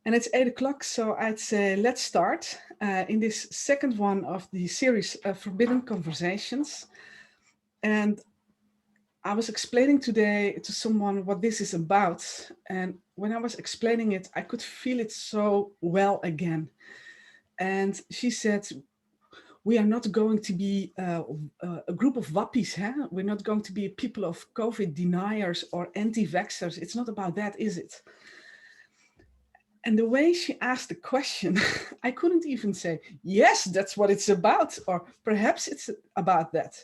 And it's 8 o'clock, so I'd say let's start in this second one of the series of Forbidden Conversations. And I was explaining today to someone what this is about. And when I was explaining it, I could feel it so well again. And she said, we are not going to be a group of wappies. Huh? We're not going to be people of COVID deniers or anti-vaxxers. It's not about that, is it? And the way she asked the question, I couldn't even say, yes, that's what it's about, or perhaps it's about that.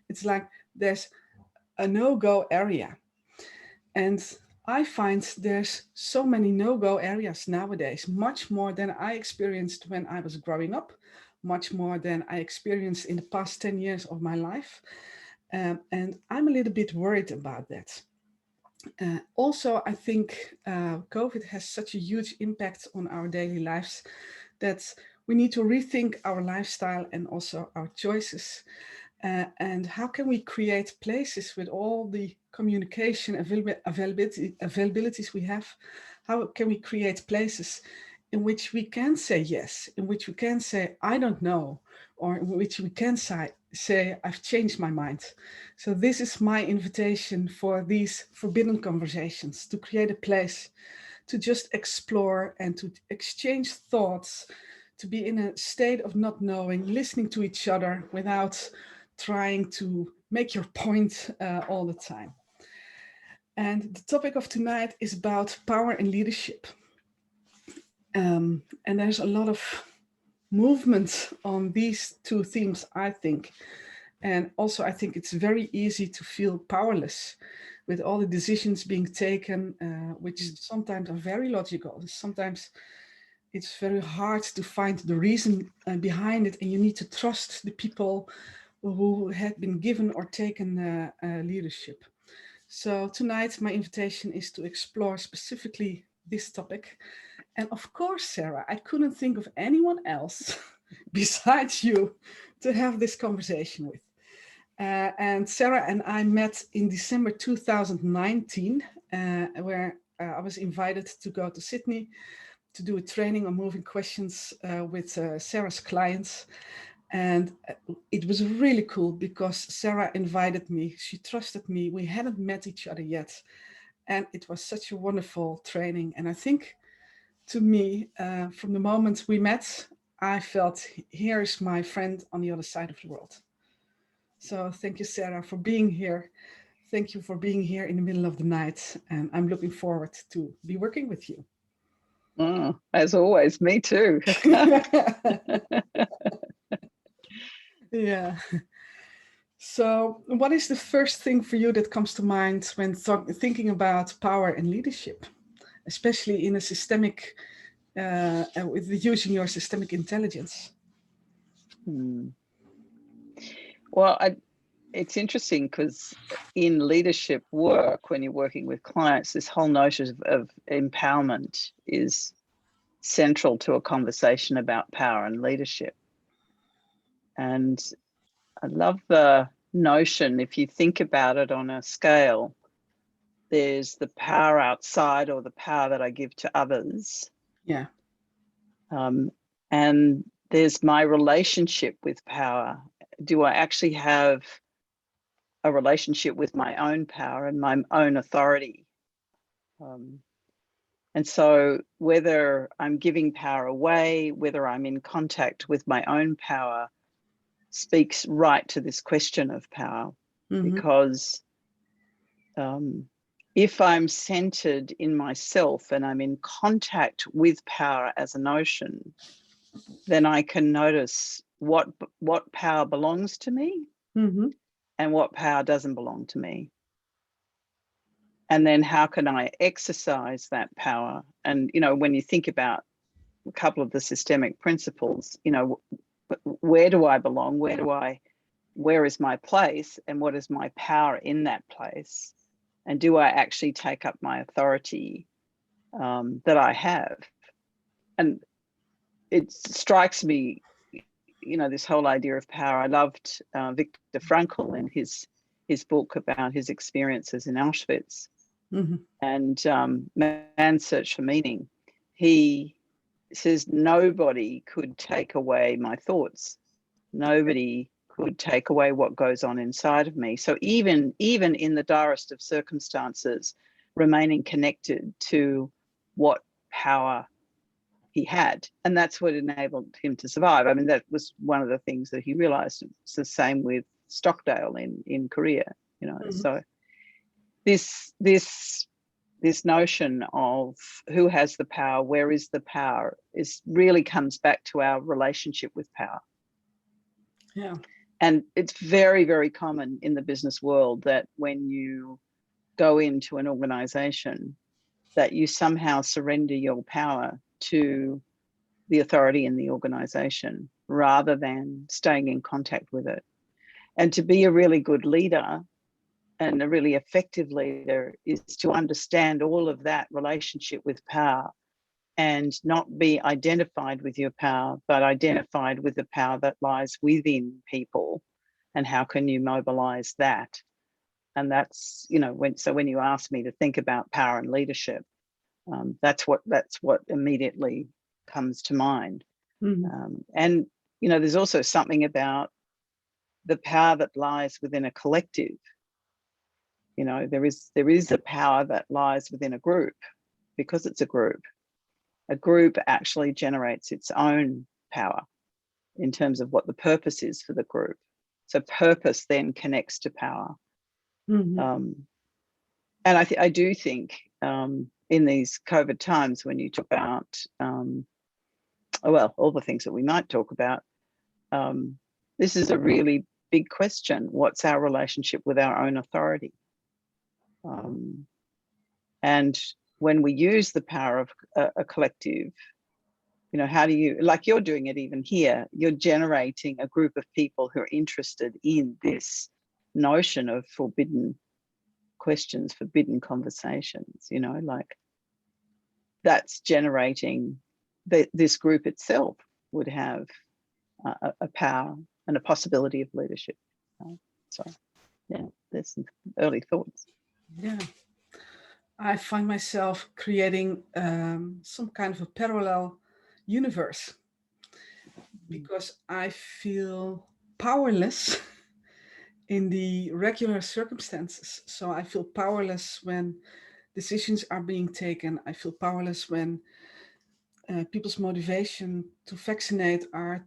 It's like there's a no-go area. And I find there's so many no-go areas nowadays, much more than I experienced when I was growing up, much more than I experienced in the past 10 years of my life. And I'm a little bit worried about that. Also, I think COVID has such a huge impact on our daily lives that we need to rethink our lifestyle and also our choices. And how can we create places with all the communication availabilities we have? How can we create places in which we can say yes, in which we can say, I don't know, or in which we can say, I've changed my mind. So this is my invitation for these forbidden conversations, to create a place to just explore and to exchange thoughts, to be in a state of not knowing, listening to each other without trying to make your point all the time. And the topic of tonight is about power and leadership. And there's a lot of movement on these two themes, I think. And also, I think it's very easy to feel powerless with all the decisions being taken, which sometimes are very logical. Sometimes it's very hard to find the reason behind it, and you need to trust the people who had been given or taken leadership. So tonight, my invitation is to explore specifically this topic. And of course, Sarah, I couldn't think of anyone else besides you to have this conversation with. And Sarah and I met in December 2019, where I was invited to go to Sydney to do a training on moving questions with Sarah's clients. And it was really cool because Sarah invited me, she trusted me, we hadn't met each other yet. And it was such a wonderful training. And I think to me, from the moment we met, I felt here is my friend on the other side of the world. So thank you, Sarah, for being here. Thank you for being here in the middle of the night. And I'm looking forward to be working with you. Oh, as always, me too. Yeah. So what is the first thing for you that comes to mind when thinking about power and leadership, especially in a systemic, with using your systemic intelligence? Well, it's interesting because in leadership work, when you're working with clients, this whole notion of empowerment is central to a conversation about power and leadership. And I love the notion, if you think about it on a scale, there's the power outside or the power that I give to others. Yeah. And there's my relationship with power. Do I actually have a relationship with my own power and my own authority? And so whether I'm giving power away, whether I'm in contact with my own power, speaks right to this question of power. Mm-hmm. Because if I'm centered in myself and I'm in contact with power as a notion, then I can notice what power belongs to me, mm-hmm. and what power doesn't belong to me. And then how can I exercise that power? And, you know, when you think about a couple of the systemic principles, you know, where do I belong? Where is my place? And what is my power in that place? And do I actually take up my authority that I have? And it strikes me, you know, this whole idea of power. I loved Viktor Frankl in his book about his experiences in Auschwitz, mm-hmm. and Man's Search for Meaning. he says nobody could take away my thoughts. Nobody could take away what goes on inside of me. So even in the direst of circumstances, remaining connected to what power he had, and that's what enabled him to survive. I mean, that was one of the things that he realized. It's the same with Stockdale in Korea, you know. Mm-hmm. So this notion of who has the power, where is the power, is really comes back to our relationship with power. Yeah. And it's very, very common in the business world that when you go into an organization, that you somehow surrender your power to the authority in the organization rather than staying in contact with it. And to be a really good leader and a really effective leader is to understand all of that relationship with power and not be identified with your power, but identified with the power that lies within people, and how can you mobilize that. And that's, you know, when you ask me to think about power and leadership, that's what immediately comes to mind. Mm-hmm. And you know, there's also something about the power that lies within a collective. You know, there is a power that lies within a group, because it's a group. A group actually generates its own power in terms of what the purpose is for the group. So purpose then connects to power. Mm-hmm. And I do think in these COVID times, when you talk about, well, all the things that we might talk about, this is a really big question. What's our relationship with our own authority? And when we use the power of a collective, you know, how do you, like you're doing it even here, you're generating a group of people who are interested in this notion of forbidden questions, forbidden conversations, you know, like that's generating this group itself would have a power and a possibility of leadership. So yeah, there's some early thoughts. Yeah. I find myself creating some kind of a parallel universe, because I feel powerless in the regular circumstances. So I feel powerless when decisions are being taken. I feel powerless when people's motivation to vaccinate are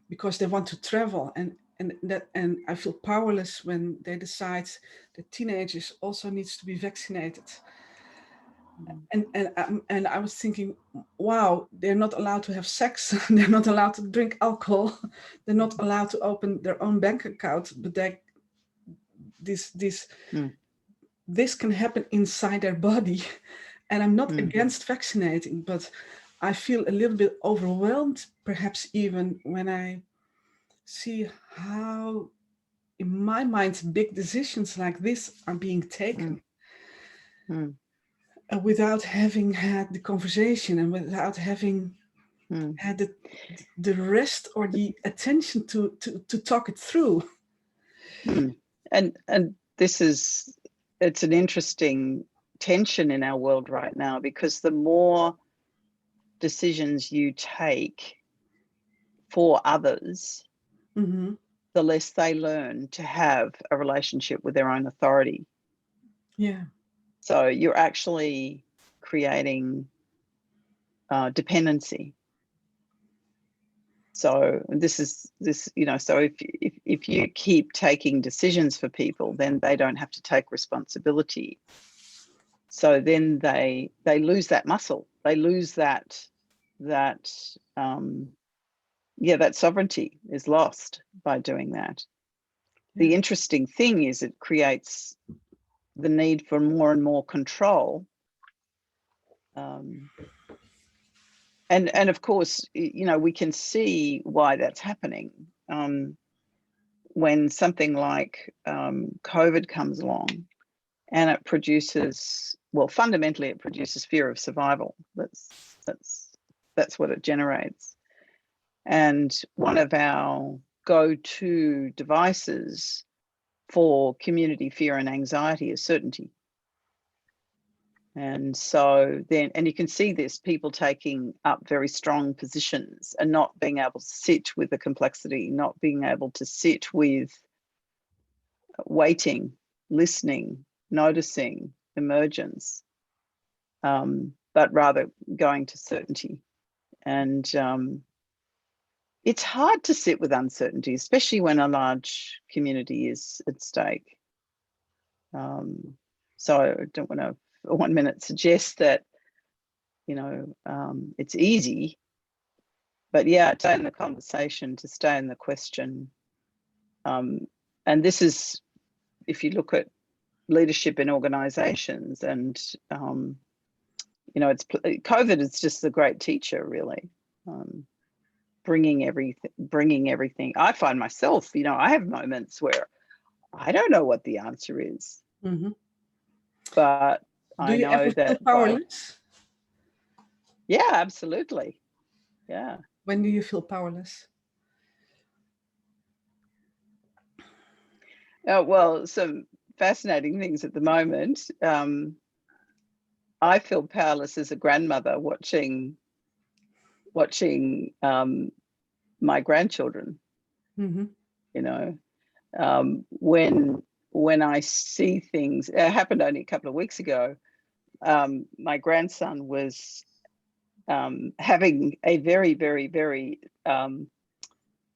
because they want to travel, and I feel powerless when they decide that teenagers also needs to be vaccinated. And I was thinking, wow, they're not allowed to have sex, they're not allowed to drink alcohol, they're not allowed to open their own bank account, but this can happen inside their body. And I'm not against vaccinating, but I feel a little bit overwhelmed, perhaps even when I see how, in my mind, big decisions like this are being taken. Without having had the conversation and without having had the rest or the attention to talk it through. And it's an interesting tension in our world right now, because the more decisions you take for others, the less they learn to have a relationship with their own authority. Yeah. So you're actually creating dependency. So you know, so if you keep taking decisions for people, then they don't have to take responsibility. So then they lose that muscle. They lose that sovereignty is lost by doing that. Yeah. The interesting thing is it creates the need for more and more control. And of course, you know, we can see why that's happening. When something like COVID comes along, and it produces, well, fundamentally it produces fear of survival. That's what it generates. And one of our go-to devices for community fear and anxiety is certainty. And so then, and you can see this, people taking up very strong positions and not being able to sit with the complexity, not being able to sit with waiting, listening, noticing, emergence, but rather going to certainty. And it's hard to sit with uncertainty, especially when a large community is at stake. So I don't want to for 1 minute suggest that, you know, it's easy, but yeah, to stay in the conversation, to stay in the question. And this is, if you look at leadership in organizations, and you know, it's COVID is just a great teacher, really. Bringing everything. I find myself, you know, I have moments where I don't know what the answer is, but Do I you ever know feel that powerless? Yeah, absolutely. Yeah. When do you feel powerless? Well, some fascinating things at the moment. I feel powerless as a grandmother watching my grandchildren. You know, when I see things, it happened only a couple of weeks ago. My grandson was having a very, very, very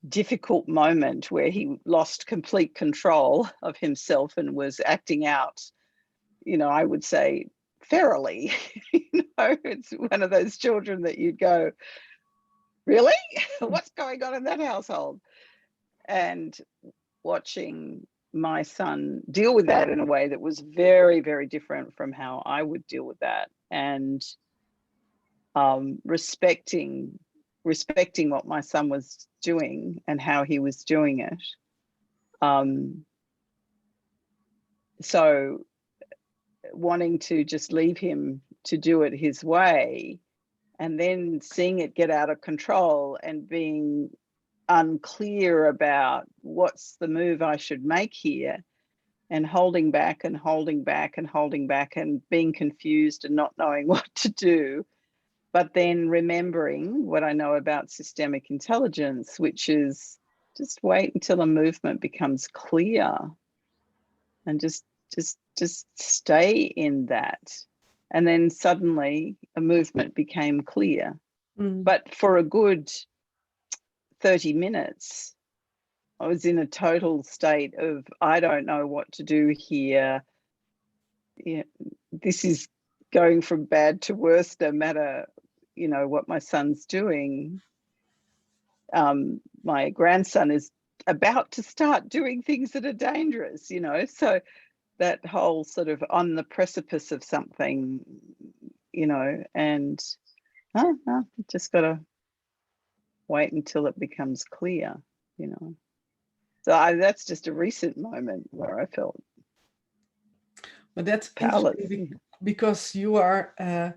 difficult moment where he lost complete control of himself and was acting out, you know, I would say ferally. You know, it's one of those children that you'd go, really? What's going on in that household? And watching my son deal with that in a way that was very, very different from how I would deal with that, and respecting what my son was doing and how he was doing it. So wanting to just leave him to do it his way, and then seeing it get out of control and being unclear about what's the move I should make here, and holding back and holding back and holding back and being confused and not knowing what to do. But then remembering what I know about systemic intelligence, which is just wait until a movement becomes clear and just stay in that. And then suddenly a movement became clear. But for a good 30 minutes, I was in a total state of, I don't know what to do here. Yeah, this is going from bad to worse, no matter, you know, what my son's doing. My grandson is about to start doing things that are dangerous, you know, so that whole sort of on the precipice of something, you know, and just got to wait until it becomes clear, you know. So that's just a recent moment where I felt But that's powerless. interesting because you are a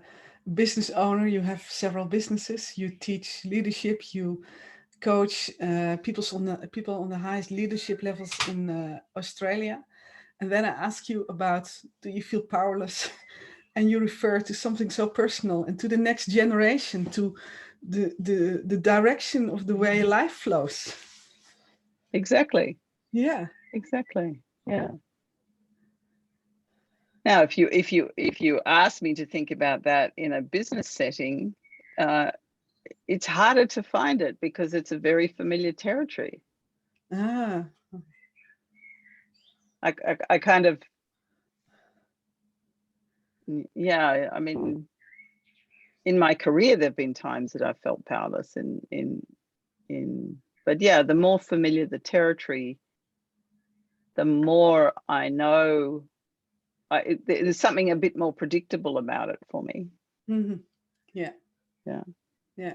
business owner, you have several businesses, you teach leadership, you coach people on the highest leadership levels in Australia. And then I ask you about, do you feel powerless? And you refer to something so personal and to the next generation, to the direction of the way life flows. Exactly. Yeah. Exactly. Yeah. Now, if you ask me to think about that in a business setting, it's harder to find it because it's a very familiar territory. I kind of, yeah, I mean, in my career, there have been times that I felt powerless but yeah, the more familiar the territory, the more I know, there's something a bit more predictable about it for me. Yeah. Yeah. Yeah.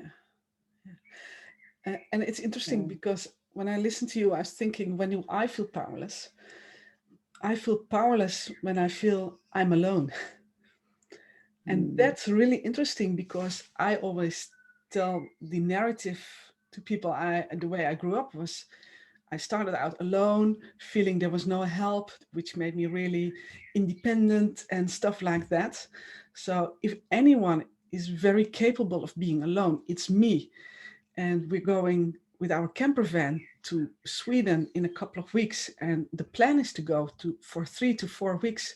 And it's interesting because when I listen to you, I was thinking, when do I feel powerless? I feel powerless when I feel I'm alone. And that's really interesting because I always tell the narrative to people, the way I grew up was, I started out alone, feeling there was no help, which made me really independent and stuff like that. So if anyone is very capable of being alone, it's me. And we're going with our camper van to Sweden in a couple of weeks. And the plan is to go for 3 to 4 weeks.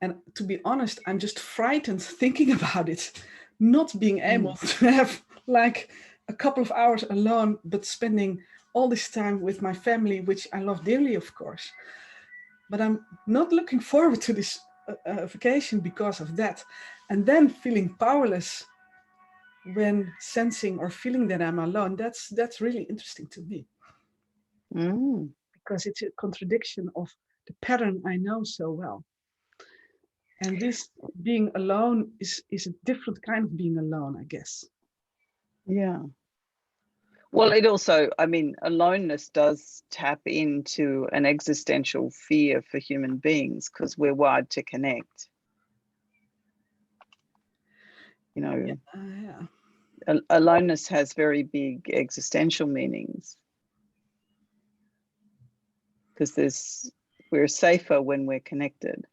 And to be honest, I'm just frightened thinking about it, not being able to have like a couple of hours alone, but spending all this time with my family, which I love dearly, of course. But I'm not looking forward to this vacation because of that. And then feeling powerless when sensing or feeling that I'm alone, that's really interesting to me. Because it's a contradiction of the pattern I know so well. And this being alone is a different kind of being alone, I guess. Yeah. Well, it also, I mean, aloneness does tap into an existential fear for human beings because we're wired to connect. You know, aloneness has very big existential meanings because we're safer when we're connected.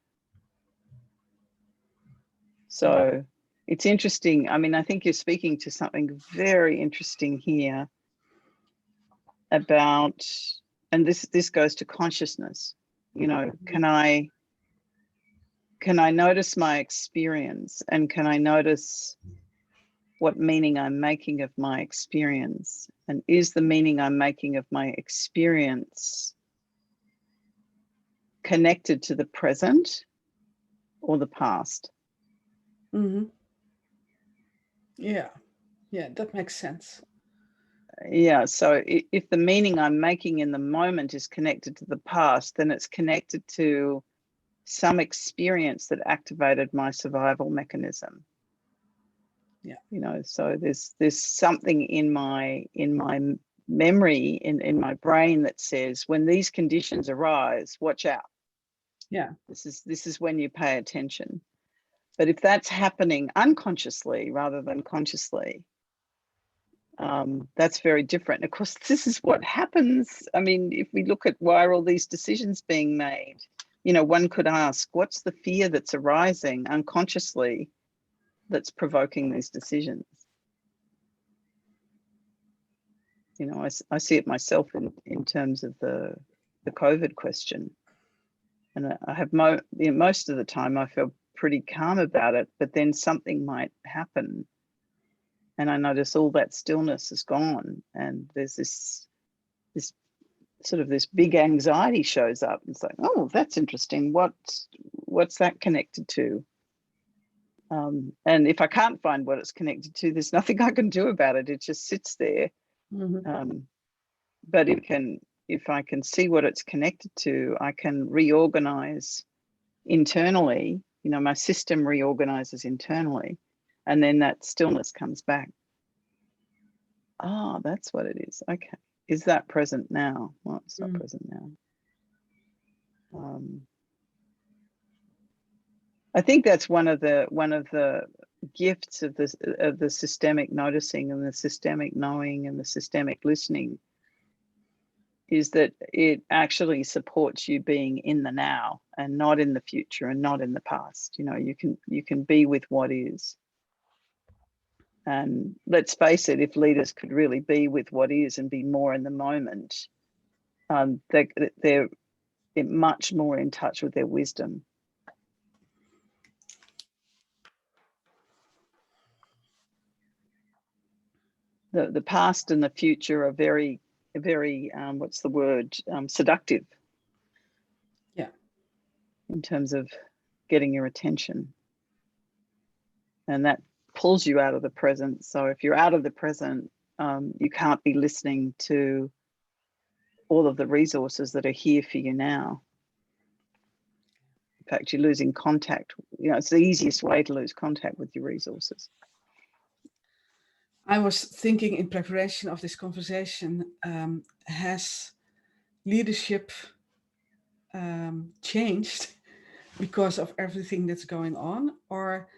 So it's interesting. I mean, I think you're speaking to something very interesting here about, and this goes to consciousness. You know, can I notice my experience, and can I notice what meaning I'm making of my experience? And is the meaning I'm making of my experience connected to the present or the past? Yeah, that makes sense. Yeah, so if the meaning I'm making in the moment is connected to the past, then it's connected to some experience that activated my survival mechanism. Yeah. You know, so there's something in my memory, in my brain that says, when these conditions arise, watch out. Yeah. This is when you pay attention. But if that's happening unconsciously rather than consciously, that's very different. Of course, this is what happens. I mean, if we look at why are all these decisions being made, you know, one could ask, what's the fear that's arising unconsciously that's provoking these decisions? You know, I see it myself in terms of the COVID question. And I have most of the time I feel pretty calm about it, but then something might happen and I notice all that stillness is gone, and there's this sort of this big anxiety shows up. It's like, oh, that's interesting. What's that connected to? And if I can't find what it's connected to, there's nothing I can do about it. It just sits there. But if I can see what it's connected to, I can reorganize internally. You know, my system reorganizes internally, and then that stillness comes back. Oh, that's what it is. Okay. Is that present now? Well, it's not present now. I think that's one of the gifts of the systemic noticing and the systemic knowing and the systemic listening, is that it actually supports you being in the now and not in the future and not in the past. You know, you can be with what is. And let's face it, if leaders could really be with what is and be more in the moment, they're much more in touch with their wisdom. The past and the future are very, very, what's the word, seductive. Yeah. In terms of getting your attention. And that pulls you out of the present. So if you're out of the present, you can't be listening to all of the resources that are here for you now. In fact, you're losing contact. You know, it's the easiest way to lose contact with your resources. I was thinking in preparation of this conversation, has leadership changed because of everything that's going on, or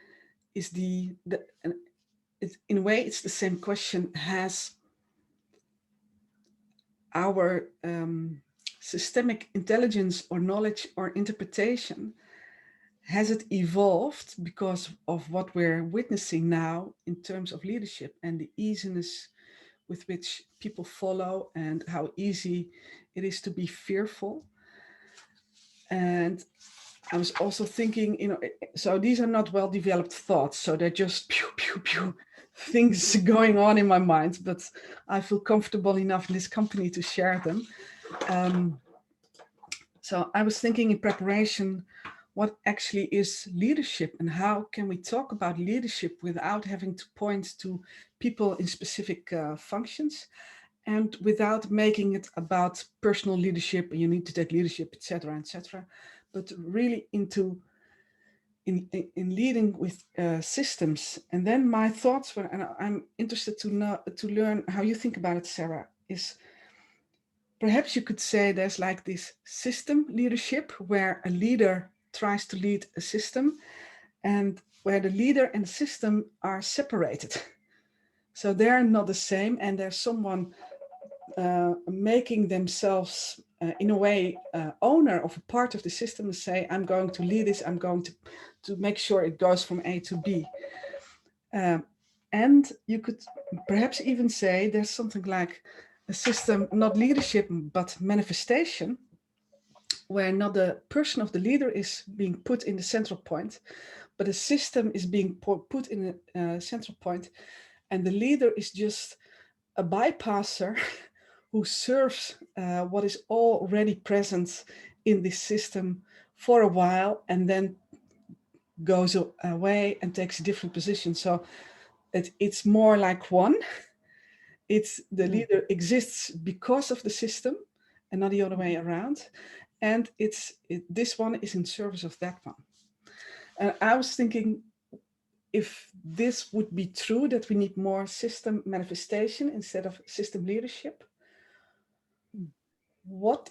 is in a way it's the same question: has our systemic intelligence or knowledge or interpretation, has it evolved because of what we're witnessing now in terms of leadership and the easiness with which people follow and how easy it is to be fearful? And I was also thinking, so these are not well-developed thoughts, so they're just pew, pew, pew, things going on in my mind, but I feel comfortable enough in this company to share them. So I was thinking in preparation, what actually is leadership and how can we talk about leadership without having to point to people in specific functions and without making it about personal leadership and you need to take leadership, etc., but really into in leading with systems. And then my thoughts were, and I'm interested to learn how you think about it, Sarah, is perhaps you could say there's like this system leadership where a leader tries to lead a system and where the leader and the system are separated. So they're not the same and there's someone making themselves in a way owner of a part of the system and say, I'm going to lead this, I'm going to make sure it goes from A to B. And you could perhaps even say there's something like a system, not leadership, but manifestation, where not the person of the leader is being put in the central point, but a system is being put in a central point, and the leader is just a bypasser who serves what is already present in this system for a while and then goes away and takes a different position. So it's more like one. It's the leader exists because of the system and not the other way around. And this one is in service of that one. And I was thinking, if this would be true, that we need more system manifestation instead of system leadership, what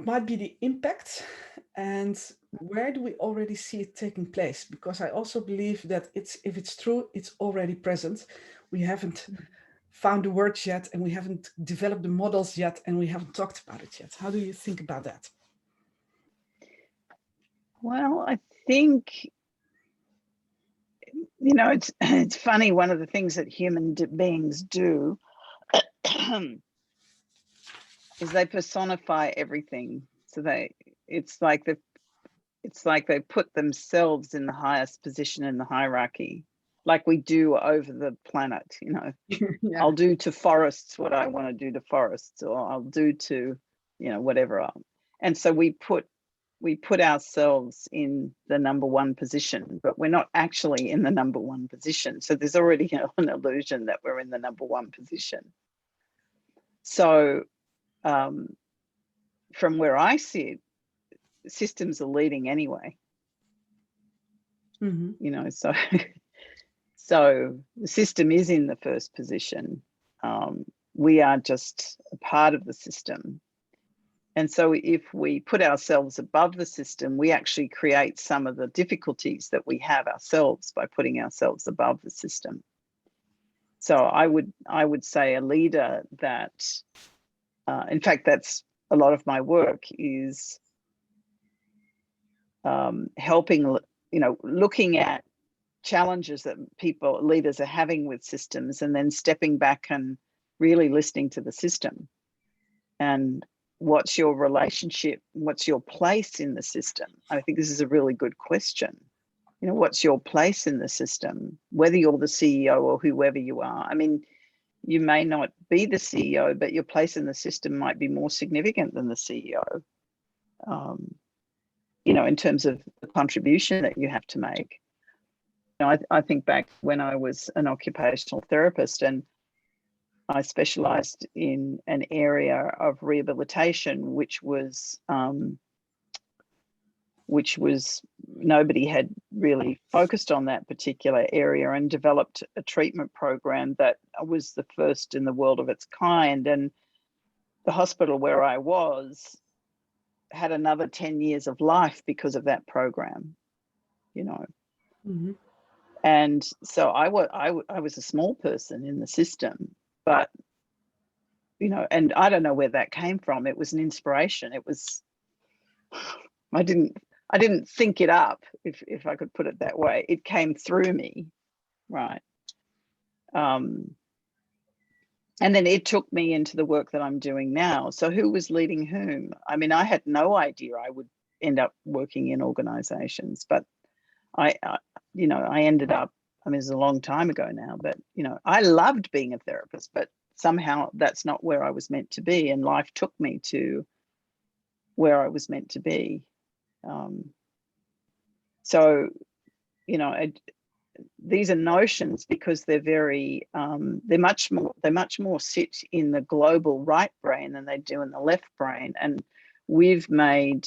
might be the impact and where do we already see it taking place? Because I also believe that if it's true, it's already present. We haven't found the words yet and we haven't developed the models yet and we haven't talked about it yet. How do you think about that? Well, I think, it's funny, one of the things that human beings do is they personify everything. So it's like they put themselves in the highest position in the hierarchy, like we do over the planet. Yeah. I'll do to forests what I want to do to forests, or I'll do to, whatever. And so we put ourselves in the number one position, but we're not actually in the number one position. So there's already an illusion that we're in the number one position. So from where I see it, systems are leading anyway. Mm-hmm. So the system is in the first position. We are just a part of the system. And so if we put ourselves above the system, we actually create some of the difficulties that we have ourselves by putting ourselves above the system. So I would say a leader that, in fact, that's a lot of my work, is helping, looking at challenges that leaders are having with systems, and then stepping back and really listening to the system. And what's your relationship? What's your place in the system? I think this is a really good question. What's your place in the system, whether you're the CEO or whoever you are? I mean, you may not be the CEO, but your place in the system might be more significant than the CEO, in terms of the contribution that you have to make. I think back when I was an occupational therapist, and I specialized in an area of rehabilitation, which was nobody had really focused on that particular area, and developed a treatment program that was the first in the world of its kind. And the hospital where I was had another 10 years of life because of that program, Mm-hmm. And so I was a small person in the system, but and I don't know where that came from. It was an inspiration. It was, I didn't think it up, if I could put it that way. It came through me, right? And then it took me into the work that I'm doing now. So who was leading whom? I mean, I had no idea I would end up working in organizations, but I ended up, I mean, it's a long time ago now, but, I loved being a therapist, but somehow that's not where I was meant to be. And life took me to where I was meant to be. So, these are notions, because they're very, they much more sit in the global right brain than they do in the left brain. And we've made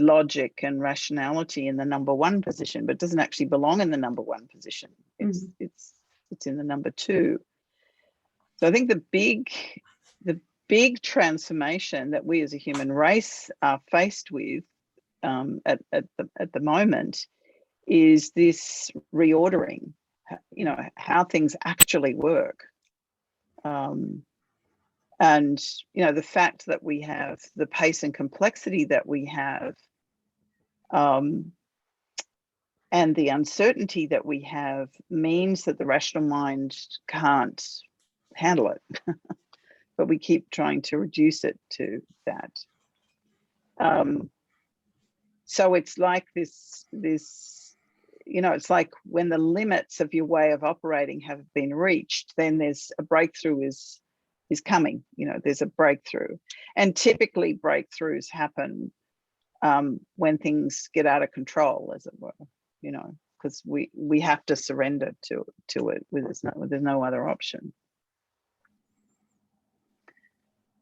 logic and rationality in the number one position, but it doesn't actually belong in the number one position. It's in the number two. So I think the big transformation that we as a human race are faced with at the moment is this reordering, how things actually work. And, the fact that we have the pace and complexity that we have, and the uncertainty that we have, means that the rational mind can't handle it. But we keep trying to reduce it to that. So it's like this, it's like when the limits of your way of operating have been reached, then there's a breakthrough is coming. There's a breakthrough, and typically breakthroughs happen when things get out of control, as it were. Because we have to surrender to it. There's no other option.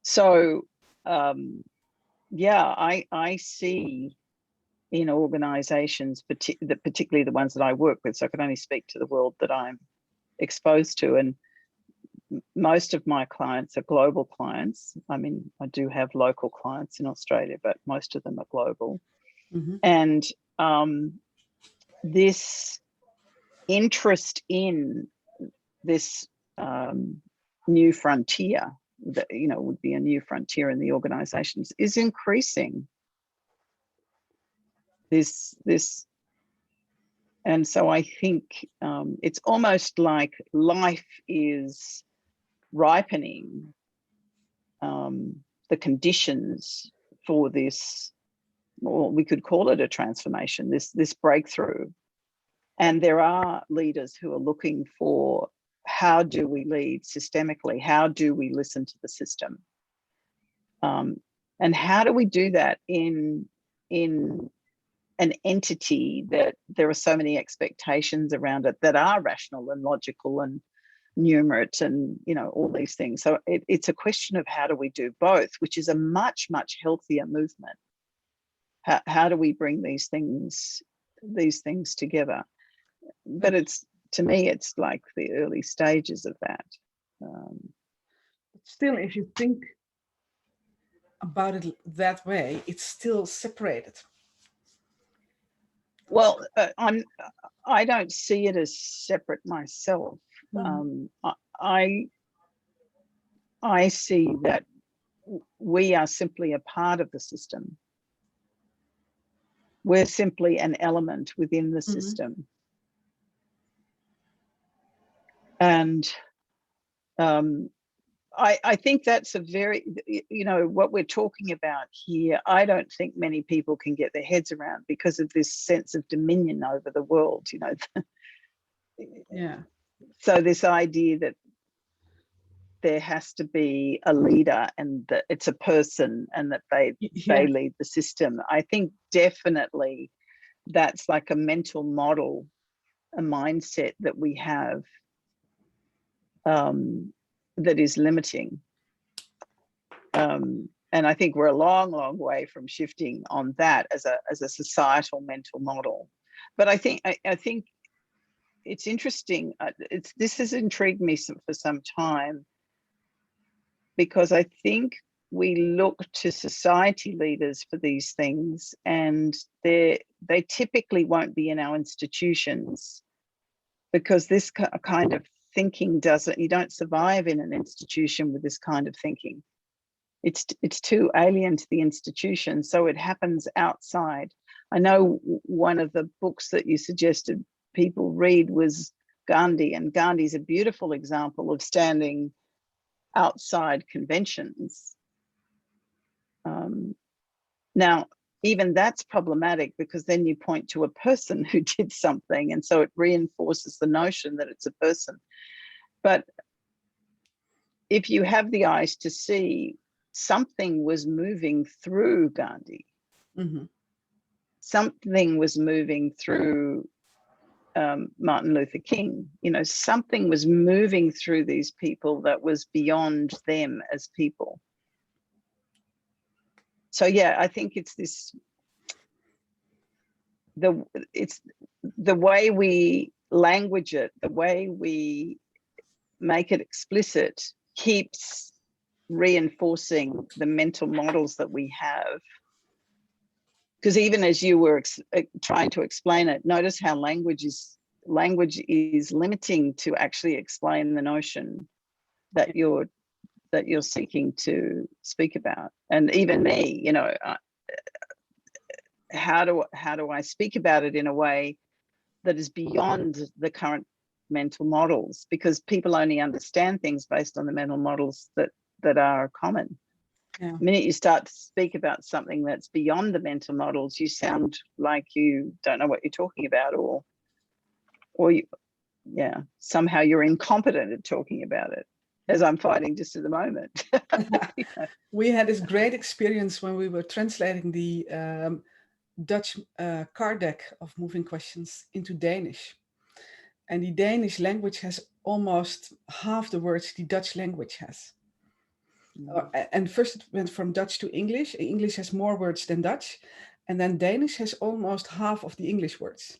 So I see in organizations, particularly the ones that I work with, so I can only speak to the world that I'm exposed to, and most of my clients are global clients. I mean, I do have local clients in Australia, but most of them are global. And this interest in this new frontier, that would be a new frontier in the organizations, is increasing. And so I think it's almost like life is ripening the conditions for this, or we could call it a transformation, this breakthrough. And there are leaders who are looking for, how do we lead systemically? How do we listen to the system? And how do we do that in an entity that there are so many expectations around it that are rational and logical and numerate and, all these things. So it's a question of how do we do both, which is a much, much healthier movement. How do we bring these things together? But to me, it's like the early stages of that. Still, if you think about it that way, it's still separated. Well, I don't see it as separate myself. I see that we are simply a part of the system. We're simply an element within the system. And I think that's a very, what we're talking about here, I don't think many people can get their heads around because of this sense of dominion over the world, Yeah. So this idea that there has to be a leader and that it's a person and that they lead the system. I think definitely that's like a mental model, a mindset that we have that is limiting. And I think we're a long, long way from shifting on that as a societal mental model. But I think it's interesting. This has intrigued me for some time, because I think we look to society leaders for these things, and they typically won't be in our institutions, because this kind of thinking doesn't, you don't survive in an institution with this kind of thinking. It's too alien to the institution, so it happens outside. I know one of the books that you suggested people read was Gandhi, and Gandhi's a beautiful example of standing outside conventions. Now, even that's problematic, because then you point to a person who did something, and so it reinforces the notion that it's a person. But if you have the eyes to see, something was moving through Gandhi. Mm-hmm. Something was moving through Martin Luther King. You know, something was moving through these people that was beyond them as people. So yeah, I think it's this, it's the way we language it, the way we make it explicit, keeps reinforcing the mental models that we have. Because even as you were trying to explain it, notice how language is limiting to actually explain the notion that you're seeking to speak about. And even me, you know, how do I speak about it in a way that is beyond the current mental models? Because people only understand things based on the mental models that are common. Yeah. The minute you start to speak about something that's beyond the mental models, you sound like you don't know what you're talking about, or you, yeah, somehow you're incompetent at talking about it, as I'm finding just at the moment. Yeah. We had this great experience when we were translating the Dutch card deck of moving questions into Danish. And the Danish language has almost half the words the Dutch language has. And first it went from Dutch to English. English has more words than Dutch. And then Danish has almost half of the English words.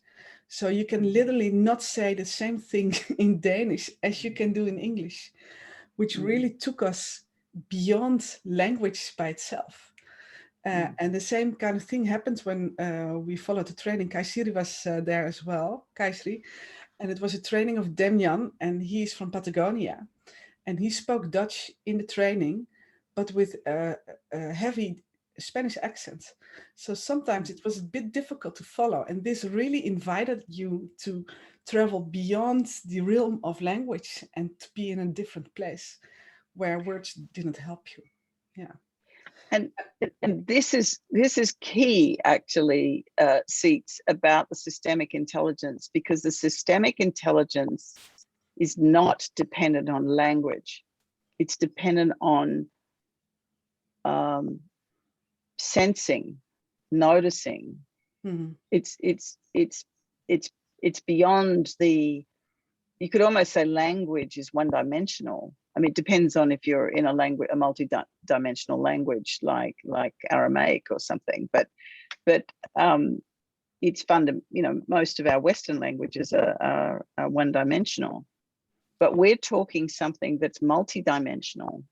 So you can literally not say the same thing in Danish as you can do in English, which really took us beyond language by itself. And the same kind of thing happens when we followed the training. Kayseri was there as well, Kayseri. And it was a training of Demjan, and he's from Patagonia. And he spoke Dutch in the training, but with a heavy Spanish accent. So sometimes it was a bit difficult to follow. And this really invited you to travel beyond the realm of language and to be in a different place where words didn't help you. Yeah. And this is key, actually, Siets, about the systemic intelligence, because the systemic intelligence is not dependent on language. It's dependent on sensing, noticing. Mm-hmm. It's beyond the. You could almost say language is one-dimensional. I mean, it depends on if you're in a language, a multi-dimensional language like Aramaic or something. But it's fundamental. You know, most of our Western languages are one-dimensional. But we're talking something that's multi-dimensional.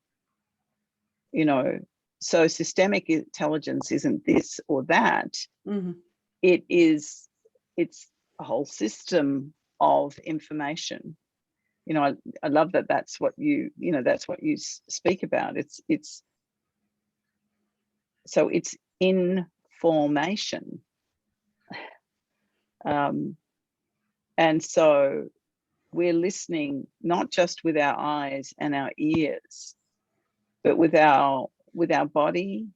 You know, so systemic intelligence isn't this or that. Mm-hmm. It's a whole system of information. You know, I love that. That's what you speak about. It's so it's information, and so we're listening not just with our eyes and our ears, but with our body,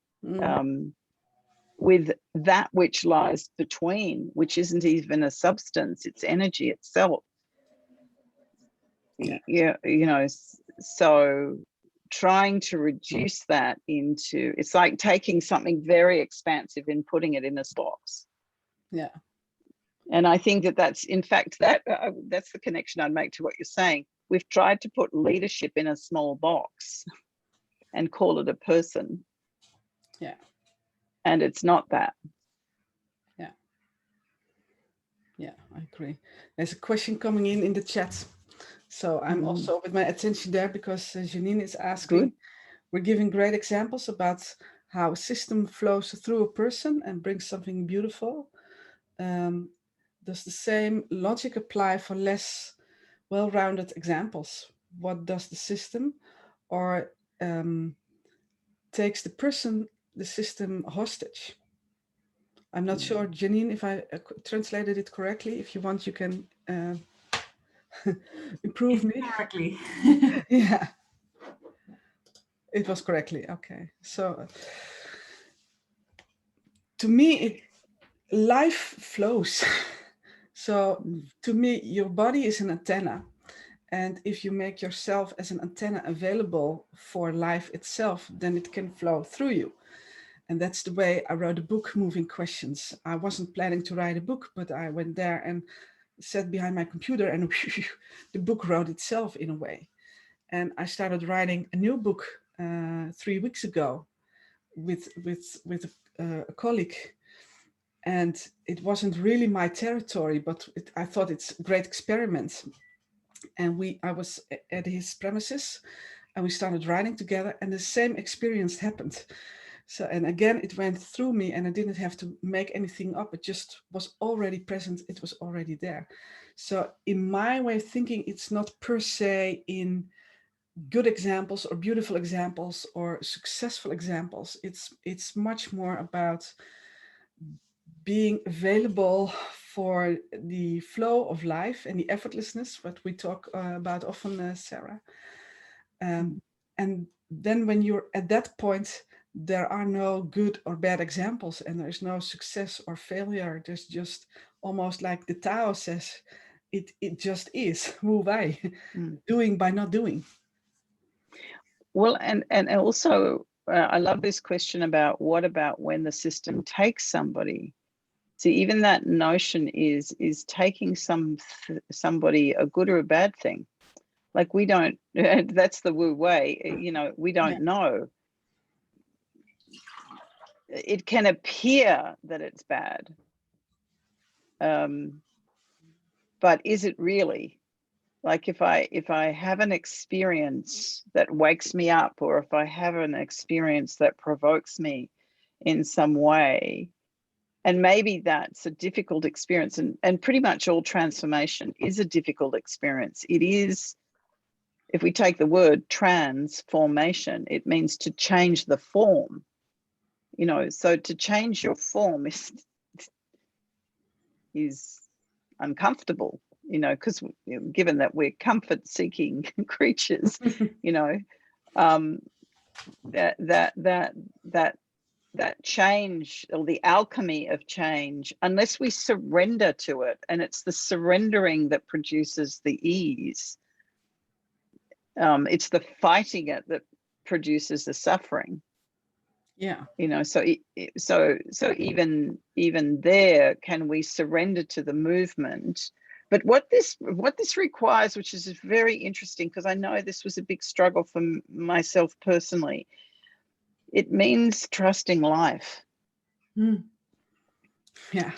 with that which lies between, which isn't even a substance; it's energy itself. Yeah, you know, so trying to reduce that into, it's like taking something very expansive and putting it in a box. Yeah. And I think that's, in fact, that's the connection I'd make to what you're saying. We've tried to put leadership in a small box and call it a person. Yeah. And it's not that. Yeah. Yeah, I agree. There's a question coming in the chat. So I'm also with my attention there, because Janine is asking. Good. We're giving great examples about how a system flows through a person and brings something beautiful. Does the same logic apply for less well-rounded examples. What does the system or takes the system hostage? I'm not sure, Janine, if I translated it correctly. If you want, you can improve me. Correctly. Yeah, it was correctly. Okay. So to me, life flows. So to me, your body is an antenna. And if you make yourself as an antenna available for life itself, then it can flow through you. And that's the way I wrote a book, Moving Questions. I wasn't planning to write a book, but I went there and sat behind my computer and the book wrote itself in a way. And I started writing a new book 3 weeks ago with a colleague. And it wasn't really my territory, but I thought it's a great experiment. And I was at his premises and we started writing together and the same experience happened. So, and again, it went through me and I didn't have to make anything up. It just was already present. It was already there. So in my way of thinking, it's not per se in good examples or beautiful examples or successful examples. It's much more about being available for the flow of life and the effortlessness, what we talk about often, Sarah. And then when you're at that point, there are no good or bad examples and there's no success or failure. There's just almost like the Tao says, it just is, Wu Wei, doing by not doing. Well, and also, I love this question about what about when the system takes somebody? See, even that notion is taking somebody, a good or a bad thing. Like we don't, that's the Wu Wei, you know, we don't know. It can appear that it's bad. But is it really? Like if I have an experience that wakes me up, or if I have an experience that provokes me in some way, and maybe that's a difficult experience, and pretty much all transformation is a difficult experience. It is, if we take the word transformation, it means to change the form, you know, so to change your form is uncomfortable, you know, because given that we're comfort-seeking creatures, you know, that change, or the alchemy of change, unless we surrender to it, and it's the surrendering that produces the ease. It's the fighting it that produces the suffering. Yeah. You know, so even there, can we surrender to the movement? But what this requires, which is very interesting, because I know this was a big struggle for myself personally, it means trusting life. Yeah.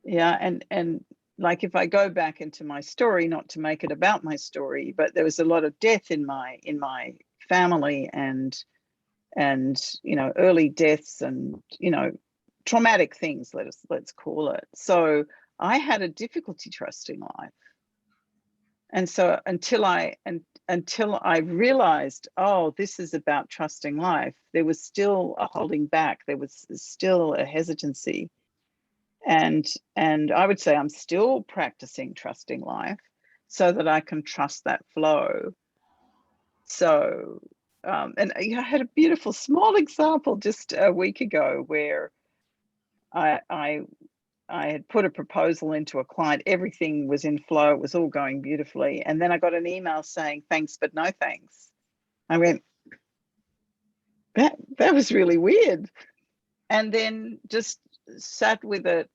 Yeah, and like if I go back into my story, not to make it about my story, but there was a lot of death in my family, and you know, early deaths, and you know, traumatic things, let's call it. So I had a difficulty trusting life. And so until I realized, oh, this is about trusting life, there was still a holding back, there was still a hesitancy. And I would say I'm still practicing trusting life so that I can trust that flow. So and I had a beautiful small example just a week ago where I had put a proposal into a client, everything was in flow, it was all going beautifully, and then I got an email saying thanks but no thanks. I went, that was really weird, and then just sat with it.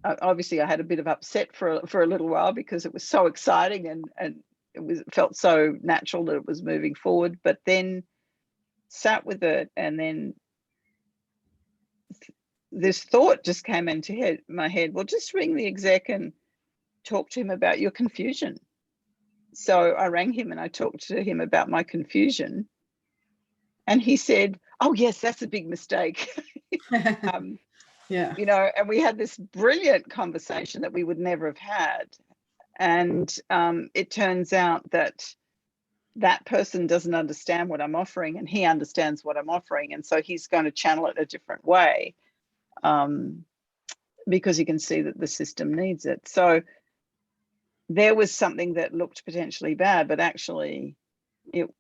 Obviously I had a bit of upset for a little while because it was so exciting, and it felt so natural that it was moving forward, but then sat with it, and then this thought just came into my head, well, just ring the exec and talk to him about your confusion. So I rang him and I talked to him about my confusion, and he said, oh yes, that's a big mistake. Yeah. You know, and we had this brilliant conversation that we would never have had And it turns out that that person doesn't understand what I'm offering, and he understands what I'm offering. And so he's going to channel it a different way, because he can see that the system needs it. So there was something that looked potentially bad, but actually it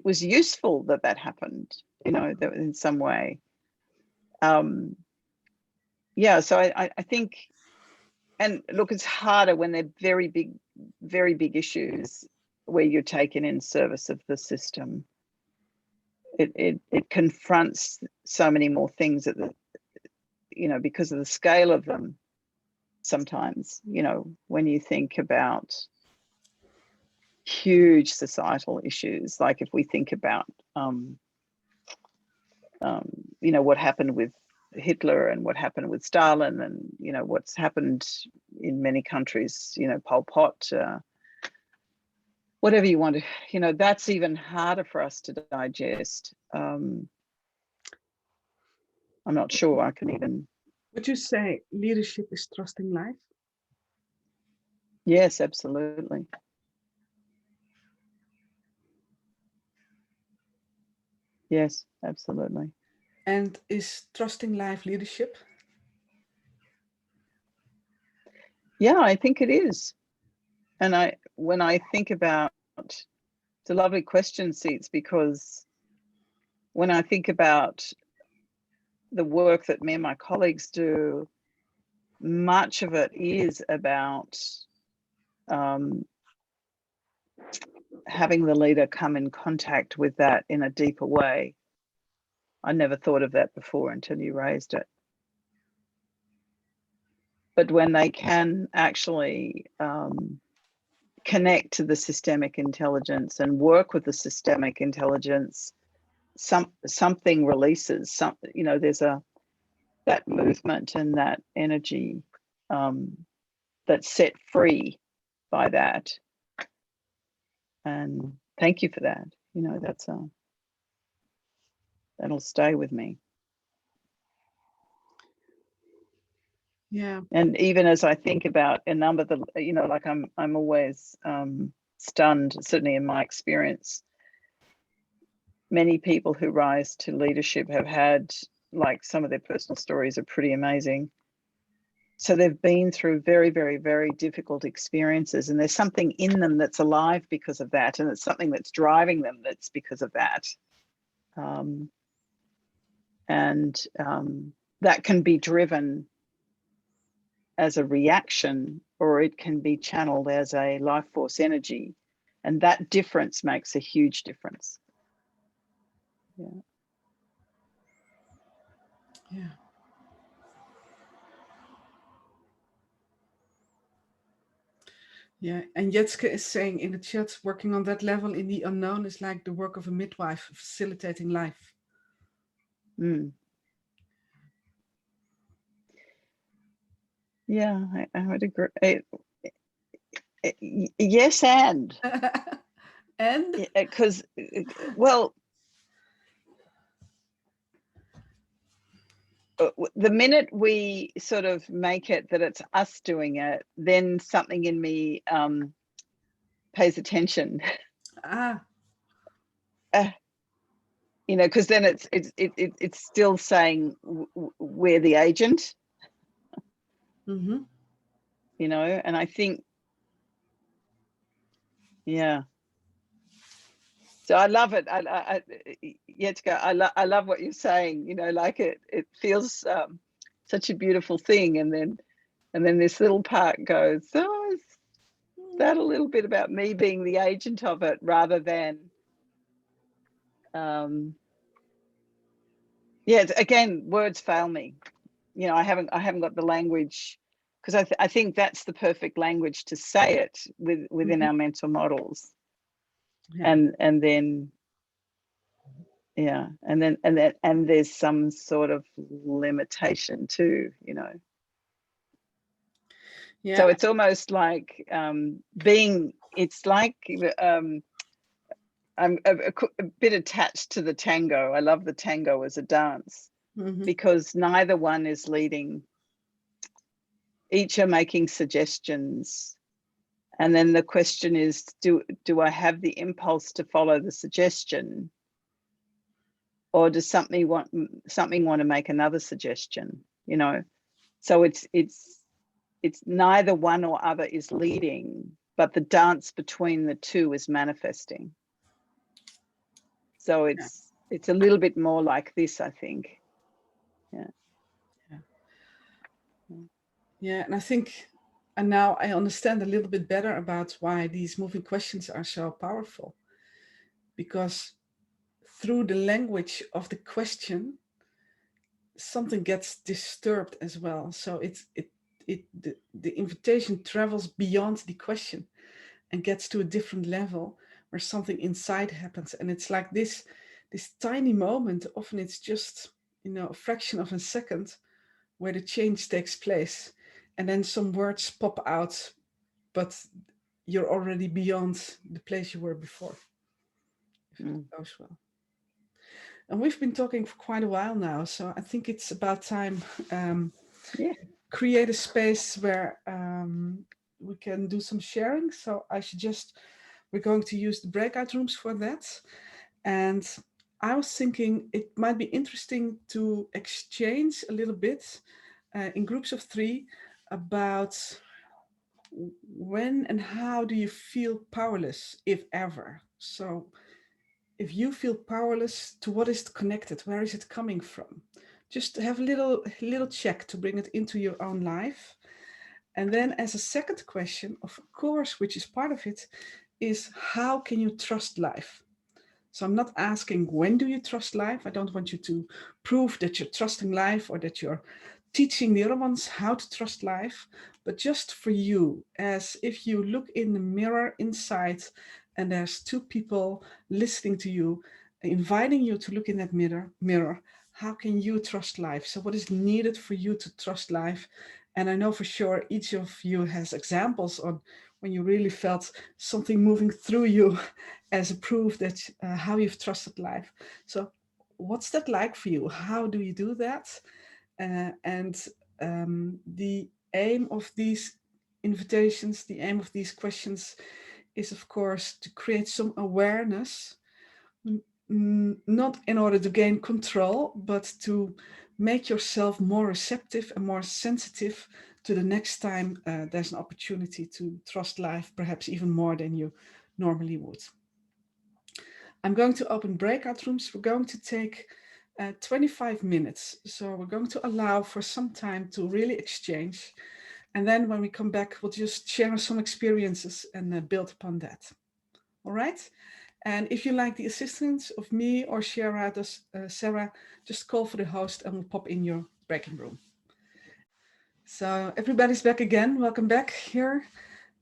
was useful that that happened, you know, that in some way. Yeah, so I think, and look, it's harder when they're very big issues where you're taken in service of the system. It confronts so many more things at the, you know, because of the scale of them. Sometimes, you know, when you think about huge societal issues, like if we think about, you know, what happened with Hitler and what happened with Stalin, and, you know, what's happened in many countries, you know, Pol Pot, whatever you want to, you know, that's even harder for us to digest. I'm not sure I can even. Would you say leadership is trusting life? Yes, absolutely. Yes, absolutely. And is trusting life leadership? Yeah, I think it is. And when I think about, it's a lovely question, Siets, because when I think about the work that me and my colleagues do, much of it is about having the leader come in contact with that in a deeper way. I never thought of that before until you raised it. But when they can actually connect to the systemic intelligence and work with the systemic intelligence, something releases. You know, there's that movement and that energy that's set free by that. And thank you for that. You know, that'll stay with me. Yeah. And even as I think about a number of the, you know, like I'm always stunned, certainly in my experience. Many people who rise to leadership have had, like, some of their personal stories are pretty amazing. So they've been through very, very, very difficult experiences, and there's something in them that's alive because of that, and it's something that's driving them that's because of that. That can be driven as a reaction, or it can be channeled as a life force energy, and that difference makes a huge difference. Yeah. Yeah. Yeah, and Jetske is saying in the chat, working on that level in the unknown is like the work of a midwife facilitating life. Mm. Yeah, I would agree. Yes, and and because, well, the minute we sort of make it that it's us doing it, then something in me pays attention. You know, because then it's still saying we're the agent. Mm-hmm. You know, and I think, yeah. So I love it. Jetske, I love what you're saying. You know, like it feels such a beautiful thing, and then this little part goes, oh, is that a little bit about me being the agent of it, rather than, yeah. Again, words fail me. You know, I haven't got the language, because I think that's the perfect language to say it within Mm-hmm. our mental models. Yeah. And then, yeah, and there's some sort of limitation too, you know. Yeah. So it's almost like it's like I'm a bit attached to the tango. I love the tango as a dance, Mm-hmm. because neither one is leading. each are making suggestions. And then the question is, do I have the impulse to follow the suggestion? Or does something want to make another suggestion, you know? So it's neither one or other is leading, but the dance between the two is manifesting. So it's a little bit more like this, I think. Yeah, and I think, and now I understand a little bit better about why these moving questions are so powerful. Because through the language of the question, something gets disturbed as well. So the invitation travels beyond the question and gets to a different level where something inside happens. And it's like this tiny moment, often it's just, a fraction of a second where the change takes place. And then some words pop out, but you're already beyond the place you were before. If it goes well. And we've been talking for quite a while now, so I think it's about time create a space where we can do some sharing. So I suggest we're going to use the breakout rooms for that. And I was thinking it might be interesting to exchange a little bit in groups of 3 about when and how do you feel powerless, if ever. So if you feel powerless, to what is it connected? Where is it coming from? Just have a little check to bring it into your own life. And then as a second question, of course, which is part of it, is how can you trust life? So I'm not asking when do you trust life? I don't want you to prove that you're trusting life or that you're teaching the other ones how to trust life, but just for you, as if you look in the mirror inside and there's 2 people listening to you, inviting you to look in that mirror, how can you trust life? So what is needed for you to trust life? And I know for sure each of you has examples on when you really felt something moving through you as a proof that how you've trusted life. So what's that like for you? How do you do that? The aim of these invitations, the aim of these questions is, of course, to create some awareness, not in order to gain control, but to make yourself more receptive and more sensitive to the next time there's an opportunity to trust life, perhaps even more than you normally would. I'm going to open breakout rooms. We're going to take 25 minutes. So we're going to allow for some time to really exchange. And then when we come back, we'll just share some experiences and build upon that. All right? And if you like the assistance of me or Sarah, just call for the host and we'll pop in your breaking room. So everybody's back again. Welcome back here.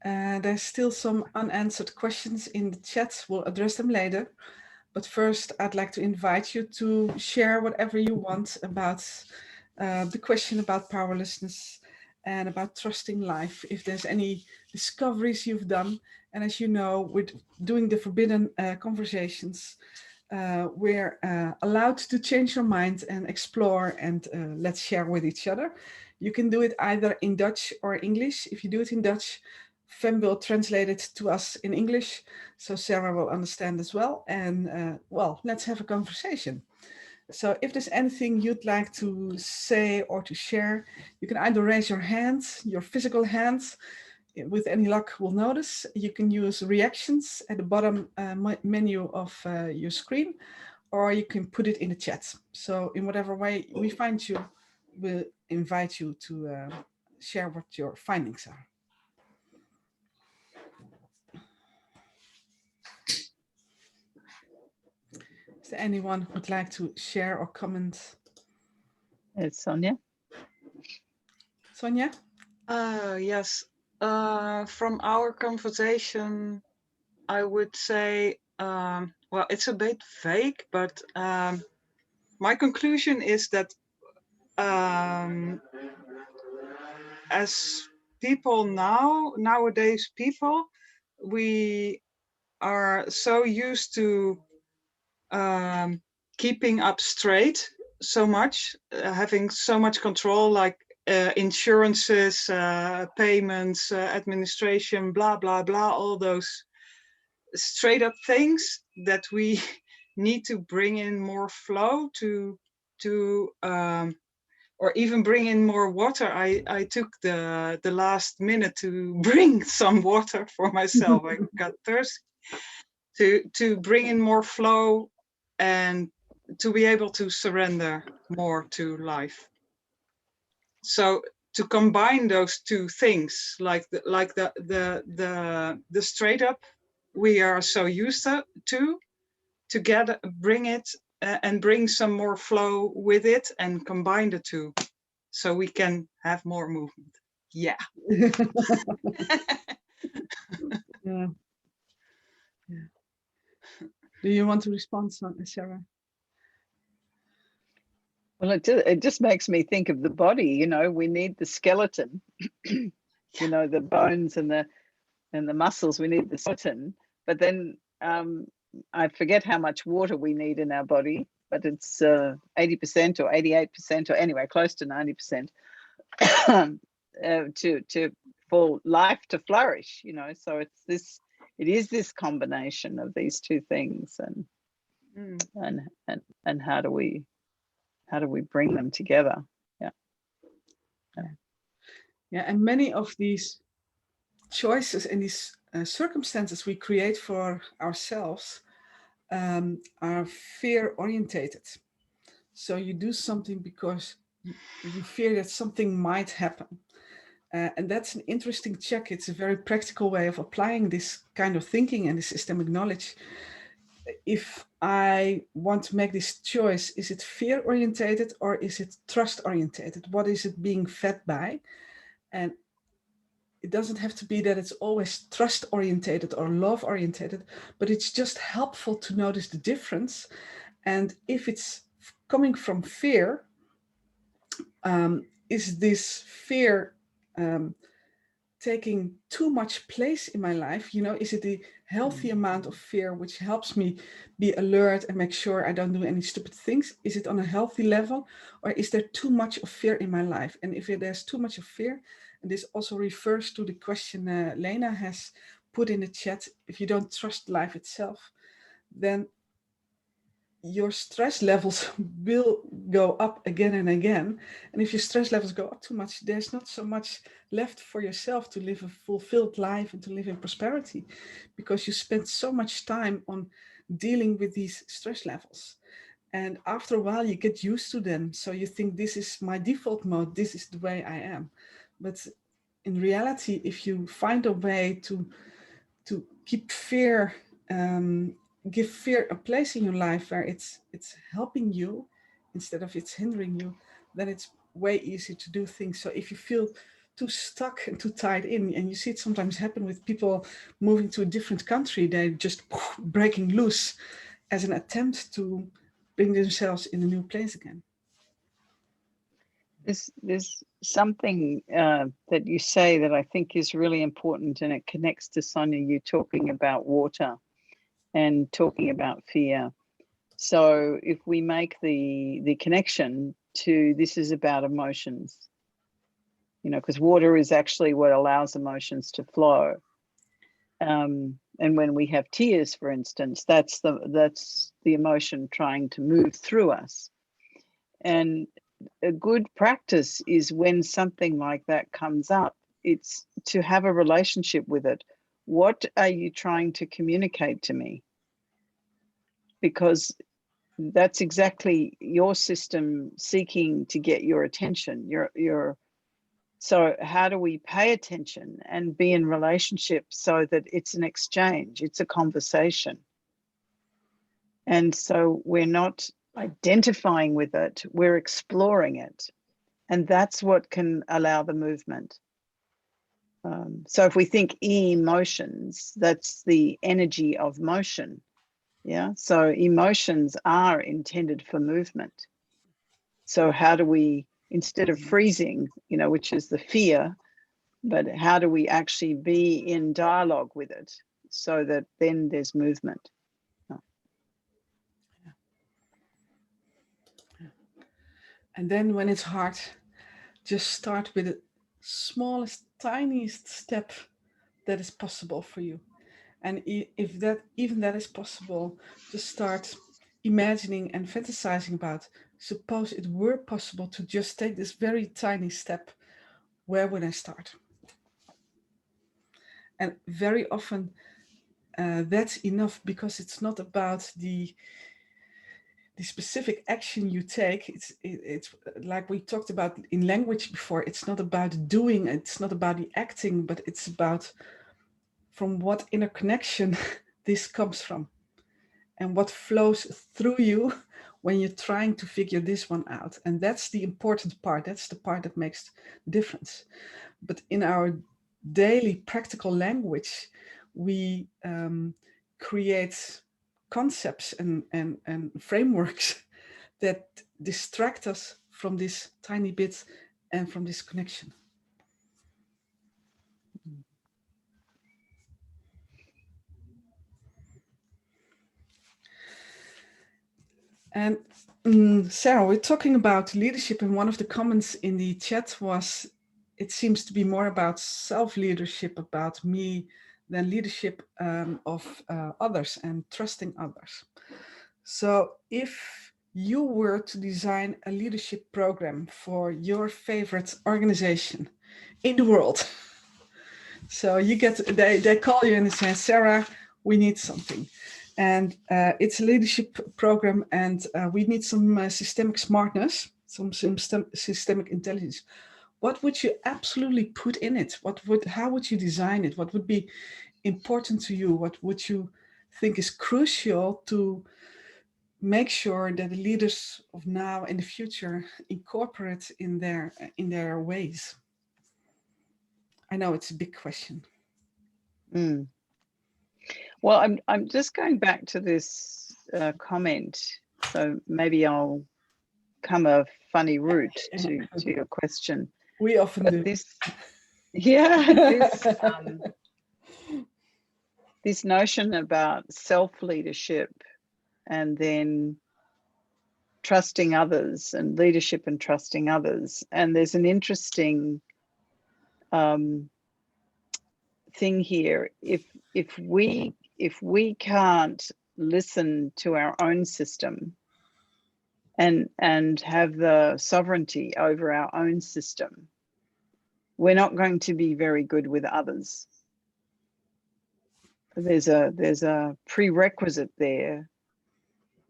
There's still some unanswered questions in the chat. We'll address them later. But first, I'd like to invite you to share whatever you want about the question about powerlessness and about trusting life. If there's any discoveries you've done, and as you know, with doing the forbidden conversations, we're allowed to change your mind and explore and let's share with each other. You can do it either in Dutch or English. If you do it in Dutch, Fem will translate it to us in English, so Sarah will understand as well. And well, let's have a conversation. So if there's anything you'd like to say or to share, you can either raise your hand, your physical hand. With any luck, we'll notice. You can use reactions at the bottom menu of your screen, or you can put it in the chat. So in whatever way we find you, we'll invite you to share what your findings are. Is there anyone who would like to share or comment? It's Sonia. Sonia? Yes. From our conversation, I would say, well, it's a bit vague, but my conclusion is that as people nowadays people, we are so used to keeping up straight so much, having so much control, like insurances, payments, administration, blah, blah, blah, all those straight up things that we need to bring in more flow to or even bring in more water. I took the last minute to bring some water for myself. I got thirsty. To bring in more flow and to be able to surrender more to life. So to combine those two things, like the straight up we are so used to together, bring it and bring some more flow with it and combine the two so we can have more movement. Yeah. Yeah. Do you want to respond, Sarah? Well, it just makes me think of the body. You know, we need the skeleton, you know, the bones and the muscles. We need the skeleton, but then I forget how much water we need in our body, but it's 80% or 88% or anyway, close to 90% for life to flourish. You know, so it is this combination of these two things, and how do we bring them together? Yeah, and many of these choices and these circumstances we create for ourselves are fear orientated. So you do something because you fear that something might happen. And that's an interesting check. It's a very practical way of applying this kind of thinking and this systemic knowledge. If I want to make this choice, is it fear orientated or is it trust orientated? What is it being fed by? And it doesn't have to be that it's always trust orientated or love orientated, but it's just helpful to notice the difference. And if it's coming from fear, is this fear taking too much place in my life? You know, is it the healthy amount of fear which helps me be alert and make sure I don't do any stupid things? Is it on a healthy level, or is there too much of fear in my life? And if there's too much of fear, and this also refers to the question Lena has put in the chat, if you don't trust life itself, then your stress levels will go up again and again. And if your stress levels go up too much, there's not so much left for yourself to live a fulfilled life and to live in prosperity, because you spend so much time on dealing with these stress levels. And after a while, you get used to them. So you think, this is my default mode, this is the way I am. But in reality, if you find a way to keep fear, give fear a place in your life where it's helping you instead of it's hindering you, then it's way easier to do things. So if you feel too stuck and too tied in, and you see it sometimes happen with people moving to a different country, they're just breaking loose as an attempt to bring themselves in a new place again. There's something that you say that I think is really important, and it connects to Sonia, you talking about water and talking about fear. So if we make the connection to, this is about emotions, you know, because water is actually what allows emotions to flow. And when we have tears, for instance, that's the emotion trying to move through us. And a good practice is, when something like that comes up, it's to have a relationship with it. What are you trying to communicate to me? Because that's exactly your system seeking to get your attention. So how do we pay attention and be in relationship so that it's an exchange, it's a conversation? And so we're not identifying with it, we're exploring it. And that's what can allow the movement. So if we think emotions, that's the energy of motion. Yeah. So emotions are intended for movement. So how do we, instead of freezing, you know, which is the fear, but how do we actually be in dialogue with it so that then there's movement? And then when it's hard, just start with the smallest, tiniest step that is possible for you. And if that, even that is possible, just start imagining and fantasizing about, suppose it were possible to just take this very tiny step, where would I start? And very often that's enough, because it's not about the specific action you take. It's like we talked about in language before. It's not about doing, it's not about the acting, but it's about from what inner connection this comes from, and what flows through you when you're trying to figure this one out. And that's the important part. That's the part that makes the difference. But in our daily practical language, we create concepts and frameworks that distract us from this tiny bit and from this connection. And Sarah, we're talking about leadership, and one of the comments in the chat was, it seems to be more about self-leadership, about me, than leadership of others and trusting others. So if you were to design a leadership program for your favorite organization in the world, so you get, they call you and they say, Sarah, we need something. And it's a leadership program, and we need some systemic smartness, some systemic intelligence. What would you absolutely put in it? How would you design it? What would be important to you? What would you think is crucial to make sure that the leaders of now and the future incorporate in their ways? I know it's a big question. Mm. Well, I'm just going back to this comment, so maybe I'll come a funny route to your question. We often do. This notion about self-leadership and then trusting others, and leadership and trusting others. And there's an interesting thing here. If we can't listen to our own system and have the sovereignty over our own system, we're not going to be very good with others. There's a prerequisite there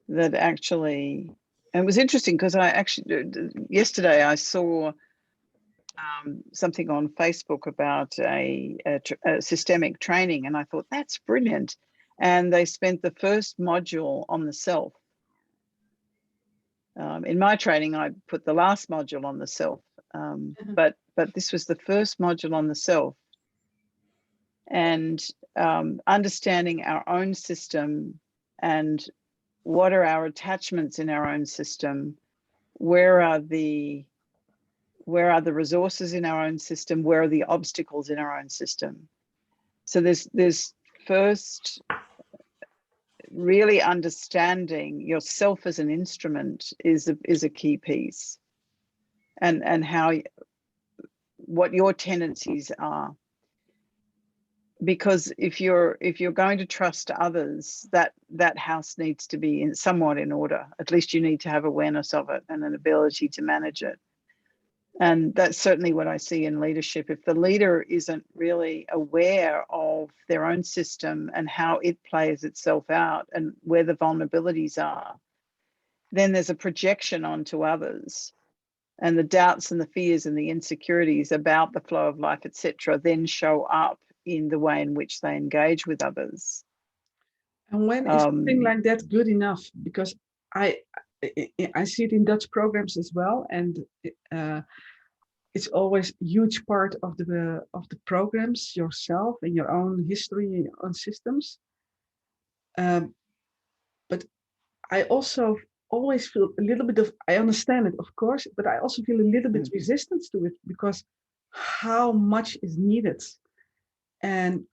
that actually, and it was interesting because yesterday I saw something on Facebook about a systemic training, and I thought, that's brilliant. And they spent the first module on the self. In my training, I put the last module on the self, but this was the first module on the self. And understanding our own system and what are our attachments in our own system, where are the resources in our own system, where are the obstacles in our own system. So there's first really understanding yourself as an instrument is a key piece, and what your tendencies are. Because if you're going to trust others, that house needs to be somewhat in order. At least you need to have awareness of it and an ability to manage it. And that's certainly what I see in leadership. If the leader isn't really aware of their own system and how it plays itself out and where the vulnerabilities are, then there's a projection onto others. And the doubts and the fears and the insecurities about the flow of life, etc., then show up in the way in which they engage with others. And when is something like that good enough? Because I see it in Dutch programs as well, and it's always a huge part of the programs, yourself and your own history, your own systems. But I also always feel a little bit of, I understand it, of course, but I also feel a little bit resistance to it, because how much is needed, and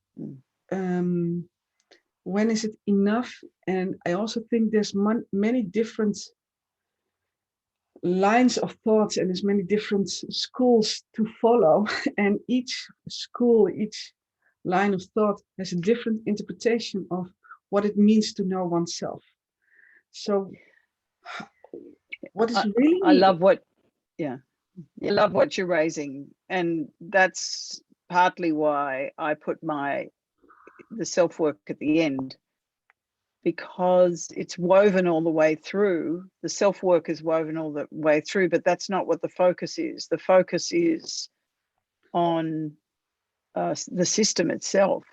when is it enough? And I also think there's many different lines of thoughts and as many different schools to follow, and each school, each line of thought has a different interpretation of what it means to know oneself. So what is really I love what, yeah, I love what you're raising, and that's partly why I put the self-work at the end, because it's woven all the way through. The self-work is woven all the way through, but that's not what the focus is. The focus is on the system itself.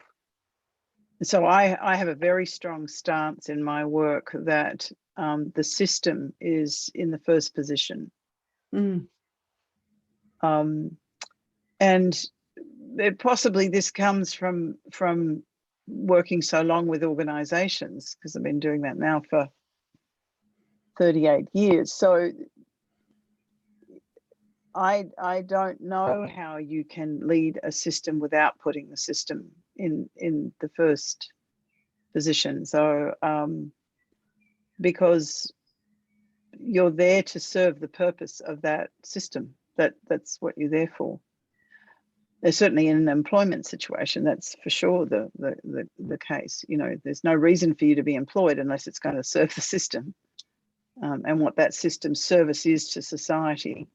So I have a very strong stance in my work that the system is in the first position. And possibly this comes from working so long with organizations, because I've been doing that now for 38 years. So I don't know how you can lead a system without putting the system in the first position. So because you're there to serve the purpose of that system. That's what you're there for. There's certainly in an employment situation, that's for sure the case. You know, there's no reason for you to be employed unless it's going to serve the system, and what that system's service is to society.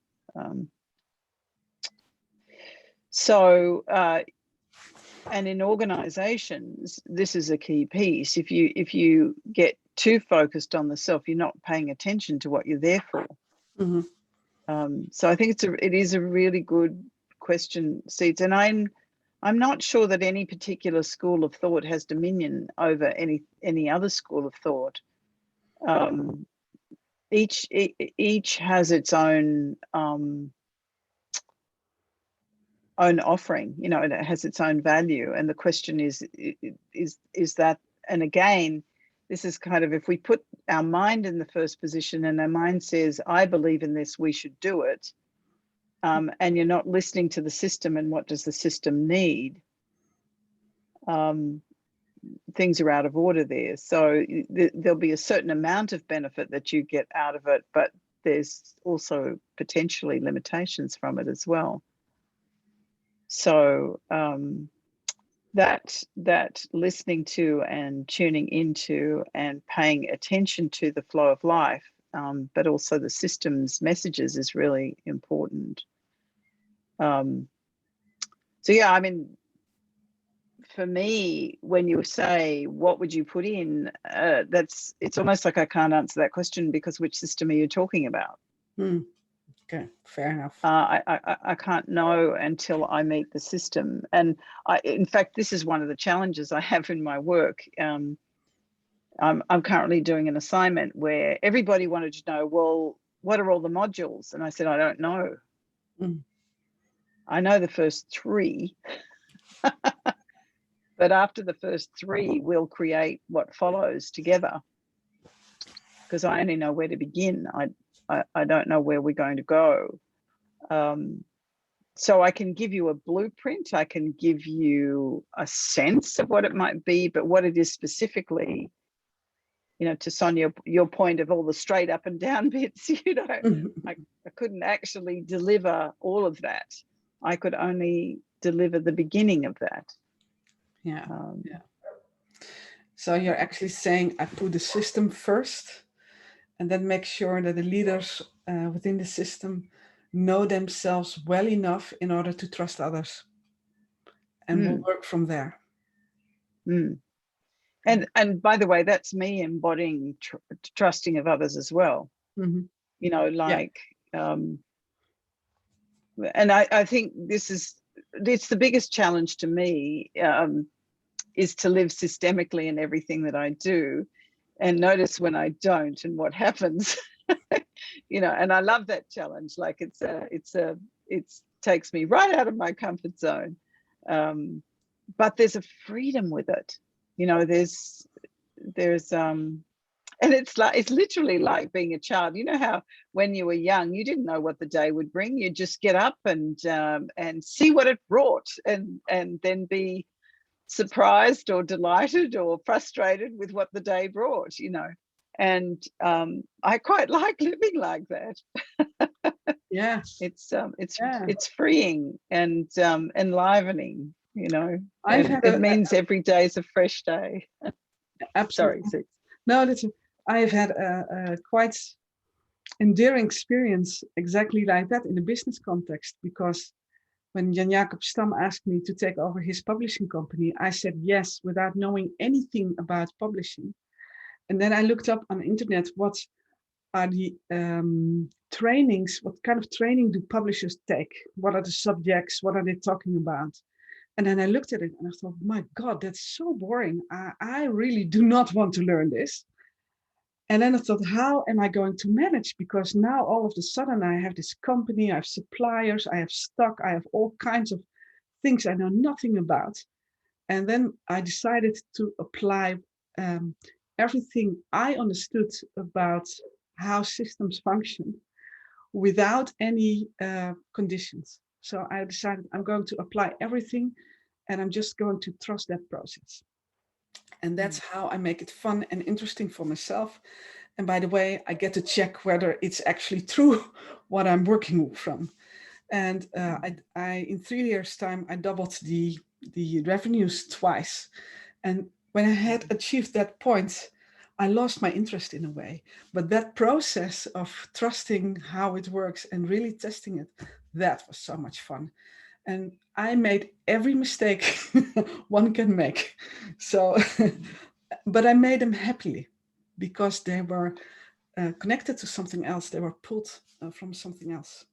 And in organizations, this is a key piece. If you get too focused on the self, you're not paying attention to what you're there for. So I think it is a really good question, Siets, and I'm not sure that any particular school of thought has dominion over any other school of thought. Each has its own offering, you know, and it has its own value. And the question is that, and again, this is kind of, if we put our mind in the first position and our mind says, I believe in this, we should do it, and you're not listening to the system and what does the system need, things are out of order there. So there'll be a certain amount of benefit that you get out of it, but there's also potentially limitations from it as well. So that listening to and tuning into and paying attention to the flow of life, but also the system's messages, is really important. So yeah, I mean, for me, when you say what would you put in, it's almost like I can't answer that question, because which system are you talking about? Okay, fair enough. I can't know until I meet the system. And in fact, this is one of the challenges I have in my work. I'm currently doing an assignment where everybody wanted to know, well, what are all the modules? And I said, I don't know. I know the first 3. But after the first 3, we'll create what follows together, because I only know where to begin. I don't know where we're going to go. So I can give you a blueprint. I can give you a sense of what it might be, but what it is specifically, you know, to Sonia, your point of all the straight up and down bits, you know, I couldn't actually deliver all of that. I could only deliver the beginning of that. Yeah. So you're actually saying, I put the system first, and then make sure that the leaders within the system know themselves well enough in order to trust others, and we'll work from there. And by the way, that's me embodying trusting of others as well. You know, like, and I think it's the biggest challenge to me, is to live systemically in everything that I do, and notice when I don't and what happens. You know, and I love that challenge. Like it takes me right out of my comfort zone. But there's a freedom with it. You know, there's and it's literally like being a child. You know how when you were young, you didn't know what the day would bring. You just get up and see what it brought, and then be surprised or delighted or frustrated with what the day brought, you know. And I quite like living like that. Yeah. It's freeing and enlivening, you know. It means every day is a fresh day. Absolutely. Sorry, no, I've had a quite endearing experience exactly like that in the business context, because when Jan Jacob Stam asked me to take over his publishing company, I said yes without knowing anything about publishing. And then I looked up on the internet what are the trainings, what kind of training do publishers take? What are the subjects? What are they talking about? And then I looked at it and I thought, my God, that's so boring. I really do not want to learn this. And then I thought, how am I going to manage? Because now all of a sudden I have this company, I have suppliers, I have stock, I have all kinds of things I know nothing about. And then I decided to apply everything I understood about how systems function without any conditions. So I decided I'm going to apply everything and I'm just going to trust that process. And that's how I make it fun and interesting for myself. And by the way, I get to check whether it's actually true what I'm working from. And I in 3 years' time, I doubled the revenues twice. And when I had achieved that point, I lost my interest in a way. But that process of trusting how it works and really testing it, that was so much fun. And I made every mistake one can make. So, but I made them happily because they were connected to something else. They were pulled from something else.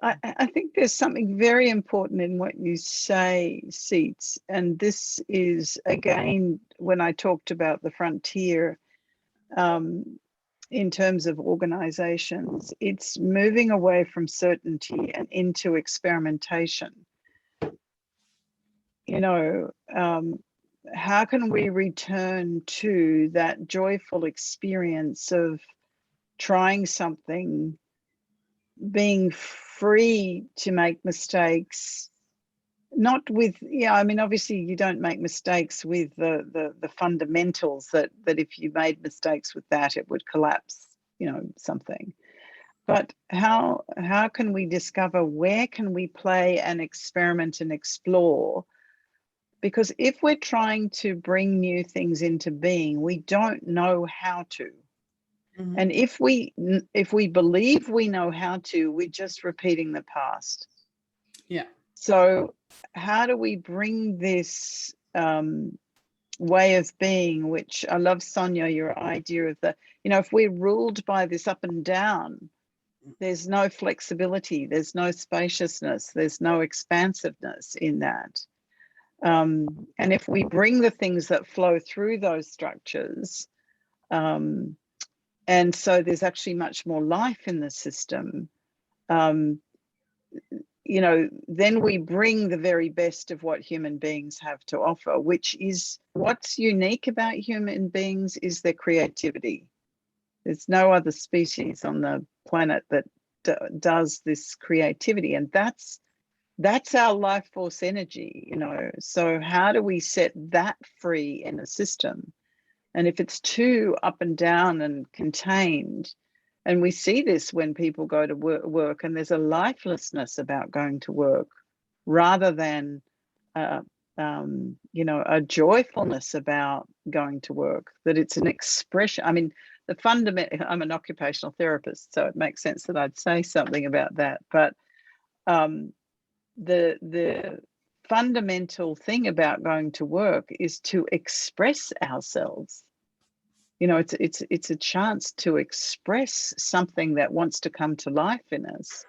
I think there's something very important in what you say, Siets, and this is, again, when I talked about the frontier in terms of organizations, it's moving away from certainty and into experimentation. You know, how can we return to that joyful experience of trying something, being free to make mistakes, not with, yeah, I mean, obviously you don't make mistakes with the fundamentals that if you made mistakes with that, it would collapse, you know, something. But how can we discover where can we play and experiment and explore? Because if we're trying to bring new things into being, we don't know how to. Mm-hmm. And if we believe we know how to, we're just repeating the past. Yeah. So how do we bring this way of being, which I love, Sonia, your idea of the, you know, if we're ruled by this up and down, there's no flexibility, there's no spaciousness, there's no expansiveness in that. And if we bring the things that flow through those structures, and so there's actually much more life in the system, you know, then we bring the very best of what human beings have to offer, which is what's unique about human beings is their creativity. There's no other species on the planet that does this creativity, and that's our life force energy, you know. So how do we set that free in a system? And if it's too up and down and contained, and we see this when people go to work and there's a lifelessness about going to work rather than, you know, a joyfulness about going to work, that it's an expression. I mean, the fundamental, I'm an occupational therapist, so it makes sense that I'd say something about that. But the fundamental thing about going to work is to express ourselves. You know, it's a chance to express something that wants to come to life in us.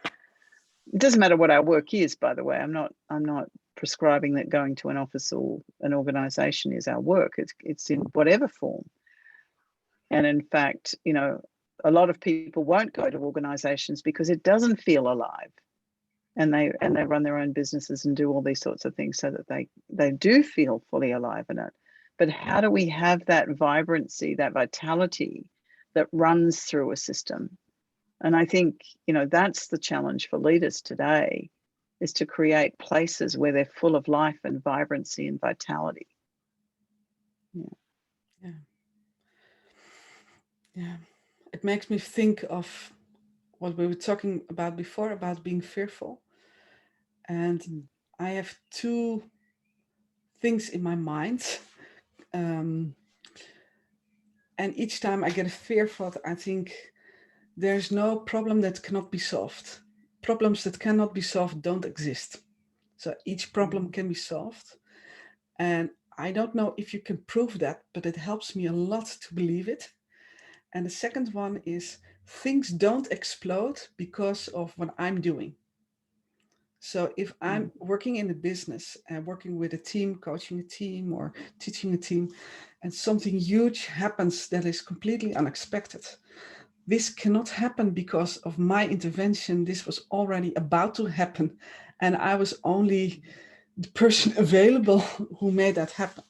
It doesn't matter what our work is, by the way. I'm not prescribing that going to an office or an organization is our work. It's in whatever form. And in fact, you know, a lot of people won't go to organizations because it doesn't feel alive. And they run their own businesses and do all these sorts of things so that they do feel fully alive in it. But how do we have that vibrancy, that vitality that runs through a system? And I think, you know, that's the challenge for leaders today, is to create places where they're full of life and vibrancy and vitality. Yeah. Yeah. Yeah, it makes me think of what we were talking about before, about being fearful. And I have two things in my mind. And each time I get a fear thought, I think there's no problem that cannot be solved. Problems that cannot be solved don't exist. So each problem can be solved. And I don't know if you can prove that, but it helps me a lot to believe it. And the second one is things don't explode because of what I'm doing. So if I'm working in a business and working with a team, coaching a team or teaching a team, and something huge happens that is completely unexpected, this cannot happen because of my intervention. This was already about to happen. And I was only the person available who made that happen.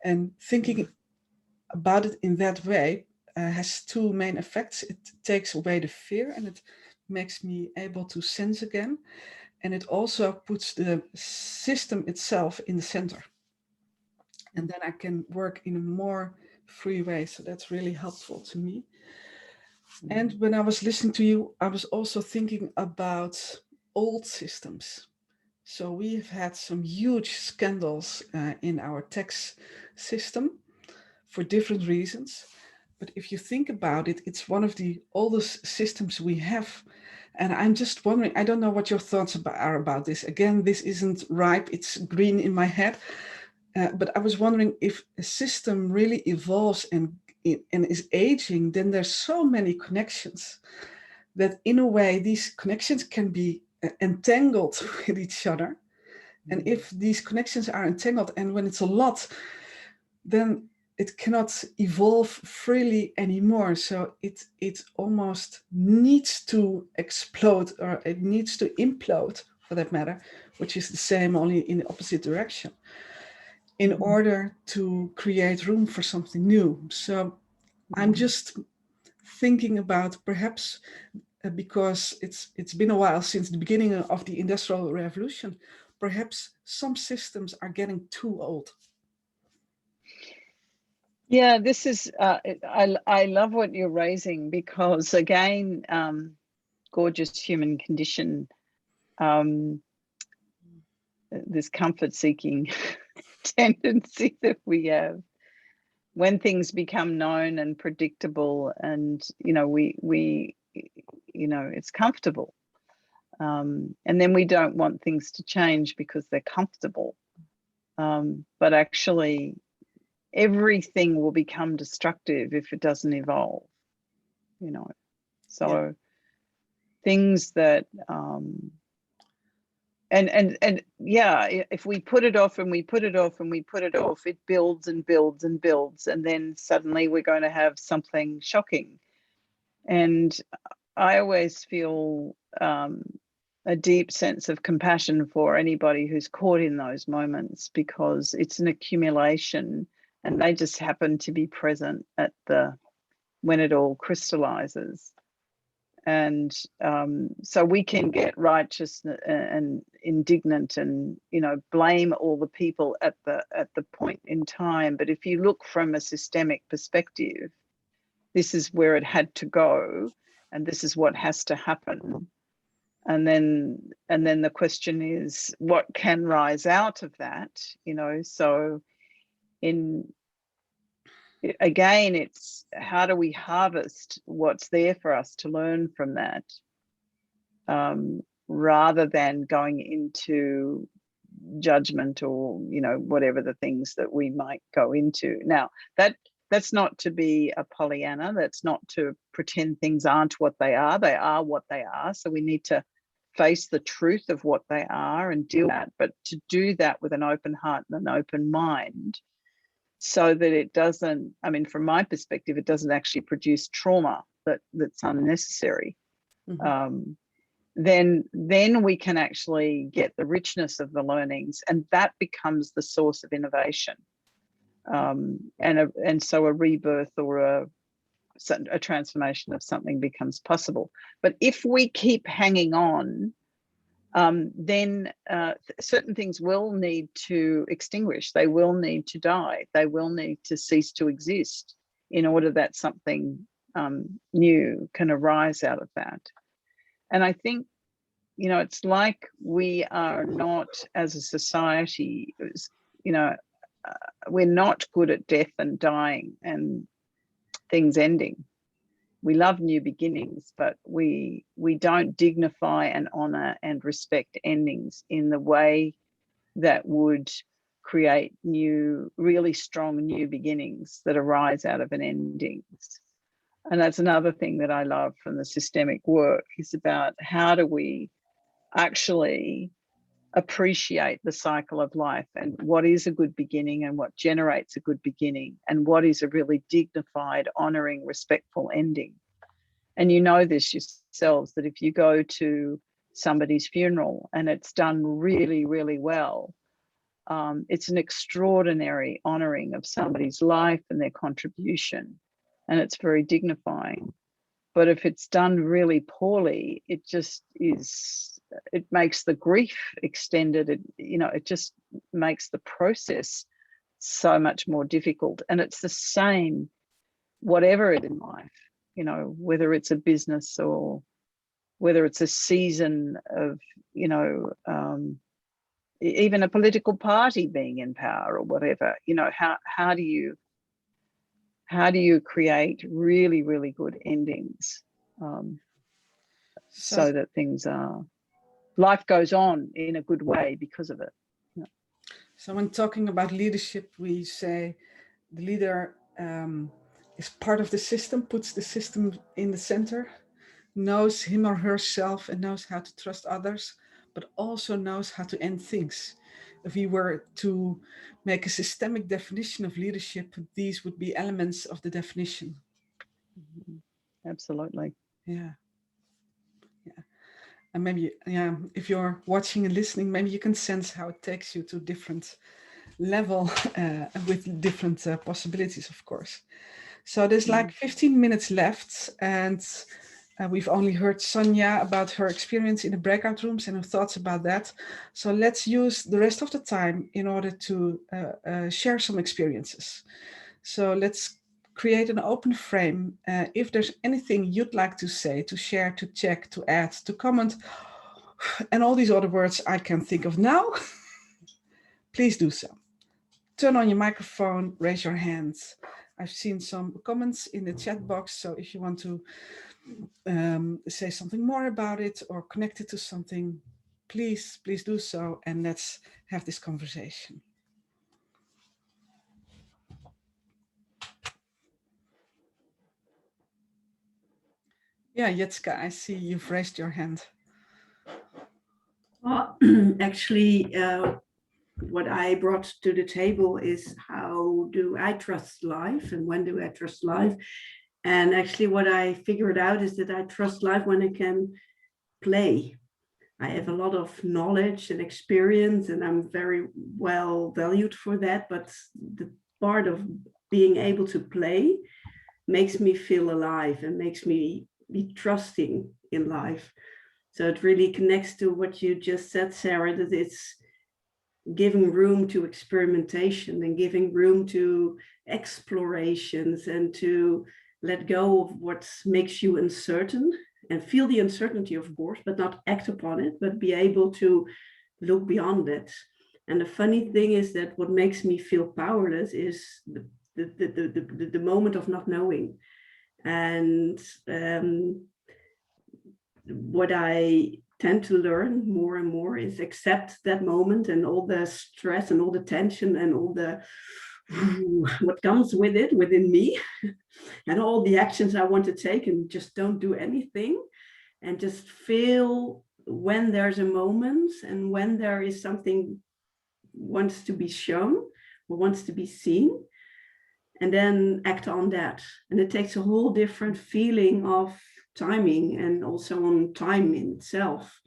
And thinking about it in that way has two main effects. It takes away the fear and it makes me able to sense again. And it also puts the system itself in the center. And then I can work in a more free way. So that's really helpful to me. And when I was listening to you, I was also thinking about old systems. So we've had some huge scandals in our tax system for different reasons. But if you think about it, it's one of the oldest systems we have. And I'm just wondering, I don't know what your thoughts are about this. Again, this isn't ripe, it's green in my head. But I was wondering if a system really evolves and is aging, then there's so many connections that in a way these connections can be entangled with each other. And if these connections are entangled and when it's a lot, then it cannot evolve freely anymore. So it almost needs to explode, or it needs to implode for that matter, which is the same only in the opposite direction, in order to create room for something new. So I'm just thinking about perhaps because it's been a while since the beginning of the Industrial Revolution, perhaps some systems are getting too old. Yeah, this is, I love what you're raising because again, gorgeous human condition, this comfort seeking tendency that we have when things become known and predictable and, it's comfortable. And then we don't want things to change because they're comfortable. But actually, everything will become destructive if it doesn't evolve, So yeah. Things that and yeah, if we put it off and we put it off and we put it off, it builds and builds and builds, and then suddenly we're going to have something shocking. And I always feel a deep sense of compassion for anybody who's caught in those moments, because it's an accumulation and they just happen to be present at when it all crystallizes. And so we can get righteous and indignant and blame all the people at the point in time. But if you look from a systemic perspective, this is where it had to go, and this is what has to happen. And then the question is, what can rise out of that? So again, it's how do we harvest what's there for us to learn from that, rather than going into judgment or whatever the things that we might go into. Now that's not to be a Pollyanna. That's not to pretend things aren't what they are. They are what they are. So we need to face the truth of what they are and deal with that, but to do that with an open heart and an open mind, so that it doesn't, from my perspective, it doesn't actually produce trauma that's unnecessary. Then we can actually get the richness of the learnings, and that becomes the source of innovation. And so a rebirth or a transformation of something becomes possible. But if we keep hanging on, then certain things will need to extinguish. They will need to die. They will need to cease to exist in order that something new can arise out of that. And I think, you know, it's like we are not, as a society, you know, we're not good at death and dying and things ending. We love new beginnings, but we don't dignify and honor and respect endings in the way that would create new, really strong new beginnings that arise out of an endings. And that's another thing that I love from the systemic work, is about how do we actually appreciate the cycle of life and what is a good beginning and what generates a good beginning and what is a really dignified, honoring, respectful ending. And you know this yourselves, that if you go to somebody's funeral and it's done really, really well, it's an extraordinary honoring of somebody's life and their contribution, and it's very dignifying. But if it's done really poorly, it just is, it makes the grief extended. It just makes the process so much more difficult. And it's the same, whatever it in life, you know, whether it's a business or whether it's a season of, you know, even a political party being in power or whatever, you know, how do you create really, really good endings, so that life goes on in a good way because of it. Yeah. So when talking about leadership, we say the leader is part of the system, puts the system in the center, knows him or herself and knows how to trust others, but also knows how to end things. If we were to make a systemic definition of leadership, these would be elements of the definition. Absolutely. Yeah. Yeah. And maybe, yeah, if you're watching and listening, maybe you can sense how it takes you to different level with different possibilities, of course. So there's like 15 minutes left, and we've only heard Sonia about her experience in the breakout rooms and her thoughts about that. So let's use the rest of the time in order to share some experiences. So let's create an open frame. If there's anything you'd like to say, to share, to check, to add, to comment, and all these other words I can think of now, please do so. Turn on your microphone, raise your hands. I've seen some comments in the chat box, so if you want to say something more about it or connect it to something, please do so, and let's have this conversation. Yeah, Jetska, I see you've raised your hand. Well, actually, what I brought to the table is how do I trust life and when do I trust life? And actually what I figured out is that I trust life when I can play. I have a lot of knowledge and experience and I'm very well valued for that, but the part of being able to play makes me feel alive and makes me be trusting in life. So it really connects to what you just said, Sarah, that it's giving room to experimentation and giving room to explorations and to let go of what makes you uncertain and feel the uncertainty, of course, but not act upon it, but be able to look beyond it. And the funny thing is that what makes me feel powerless is the moment of not knowing. And what I tend to learn more and more is accept that moment and all the stress and all the tension and all the what comes with it within me and all the actions I want to take, and just don't do anything and just feel when there's a moment and when there is something wants to be shown or wants to be seen, and then act on that. And it takes a whole different feeling of timing and also on time in itself.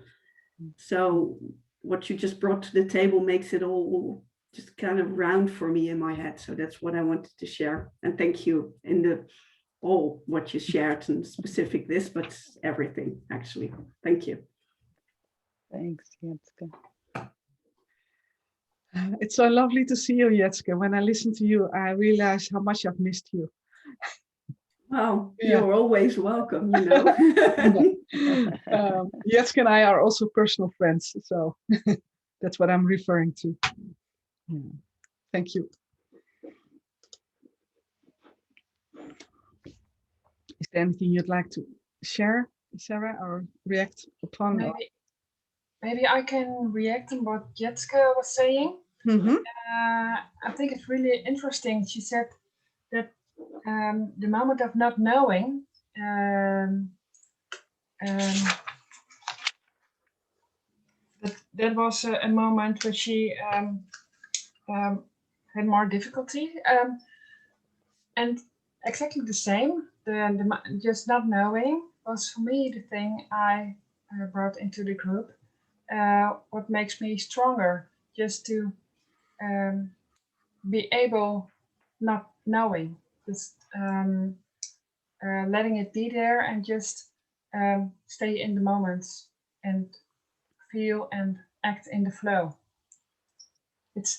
So what you just brought to the table makes it all just kind of round for me in my head. So that's what I wanted to share. And thank you in all what you shared, and specific this, but everything actually. Thank you. Thanks, Jetska. It's so lovely to see you, Jetska. When I listen to you, I realize how much I've missed you. Well, Yeah. you're always welcome, you know. Jetske and I are also personal friends, so that's what I'm referring to. Yeah. Thank you. Is there anything you'd like to share, Sarah, or react upon? Maybe I can react on what Jetske was saying. Mm-hmm. I think it's really interesting. She said that the moment of not knowing that was a moment where she had more difficulty, and exactly the same. The just not knowing was for me the thing I brought into the group. What makes me stronger, just to be able not knowing, just letting it be there and just stay in the moments and feel and act in the flow. It's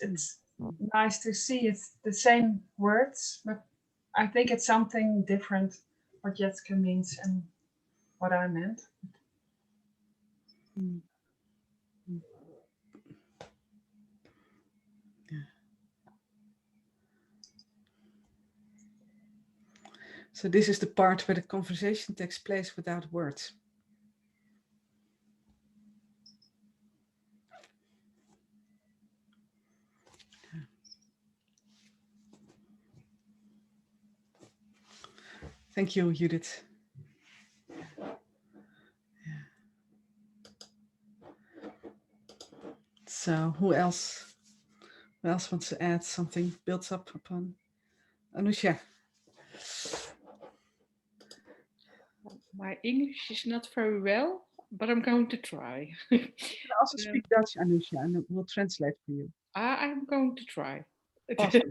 nice to see it's the same words, but I think it's something different what Jetske means and what I meant. So this is the part where the conversation takes place without words. Thank you, Judith. So who else wants to add something, builds up upon Anusha? My English is not very well, but I'm going to try. You can also speak Dutch, Anusha, and we'll translate for you. I'm going to try. Awesome.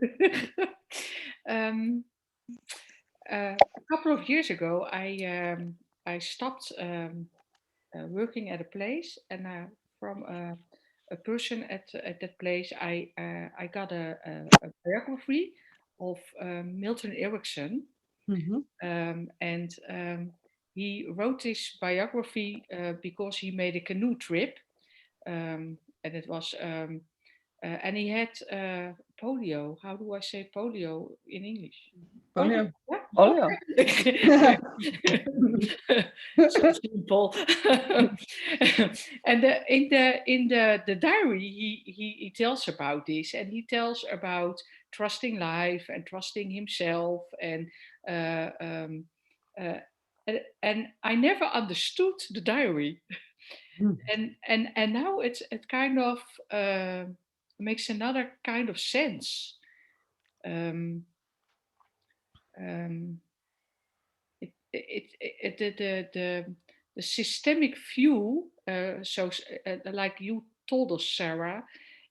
A couple of years ago, I stopped working at a place, and from a person at that place, I got a biography of Milton Erickson, and he wrote this biography because he made a canoe trip, and it was. And he had polio. How do I say polio in English? Polio. Polio. So simple. And in the diary, he tells about this, and he tells about trusting life and trusting himself, and I never understood the diary, and now it kind of makes another kind of sense. The systemic view, like you told us, Sarah,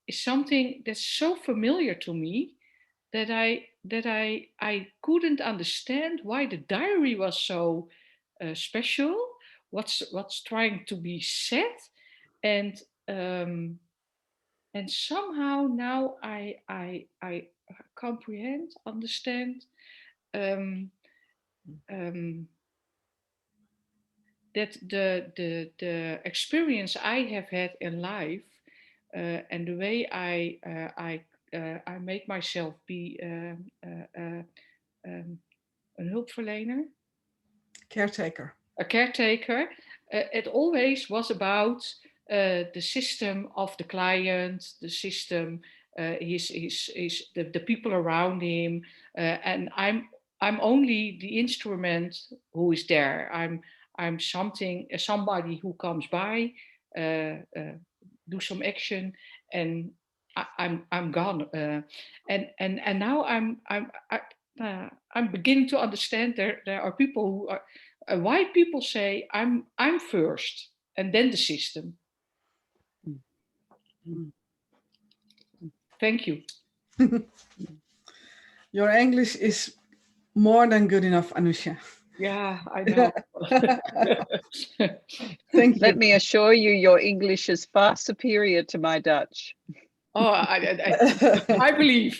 is something that's so familiar to me that I couldn't understand why the diary was so special. What's trying to be said, and somehow now I comprehend, understand that the experience I have had in life and the way I make myself be een hulpverlener, Caretaker. A caretaker. It always was about the system of the client, the system, the people around him, and I'm only the instrument who is there. I'm somebody who comes by, do some action, and I'm gone. And now I'm beginning to understand there are people who are white people say I'm first and then the system. Thank you. Your English is more than good enough, Anusha. Yeah, I know. Thank you. Let me assure you, your English is far superior to my Dutch. Oh, I believe.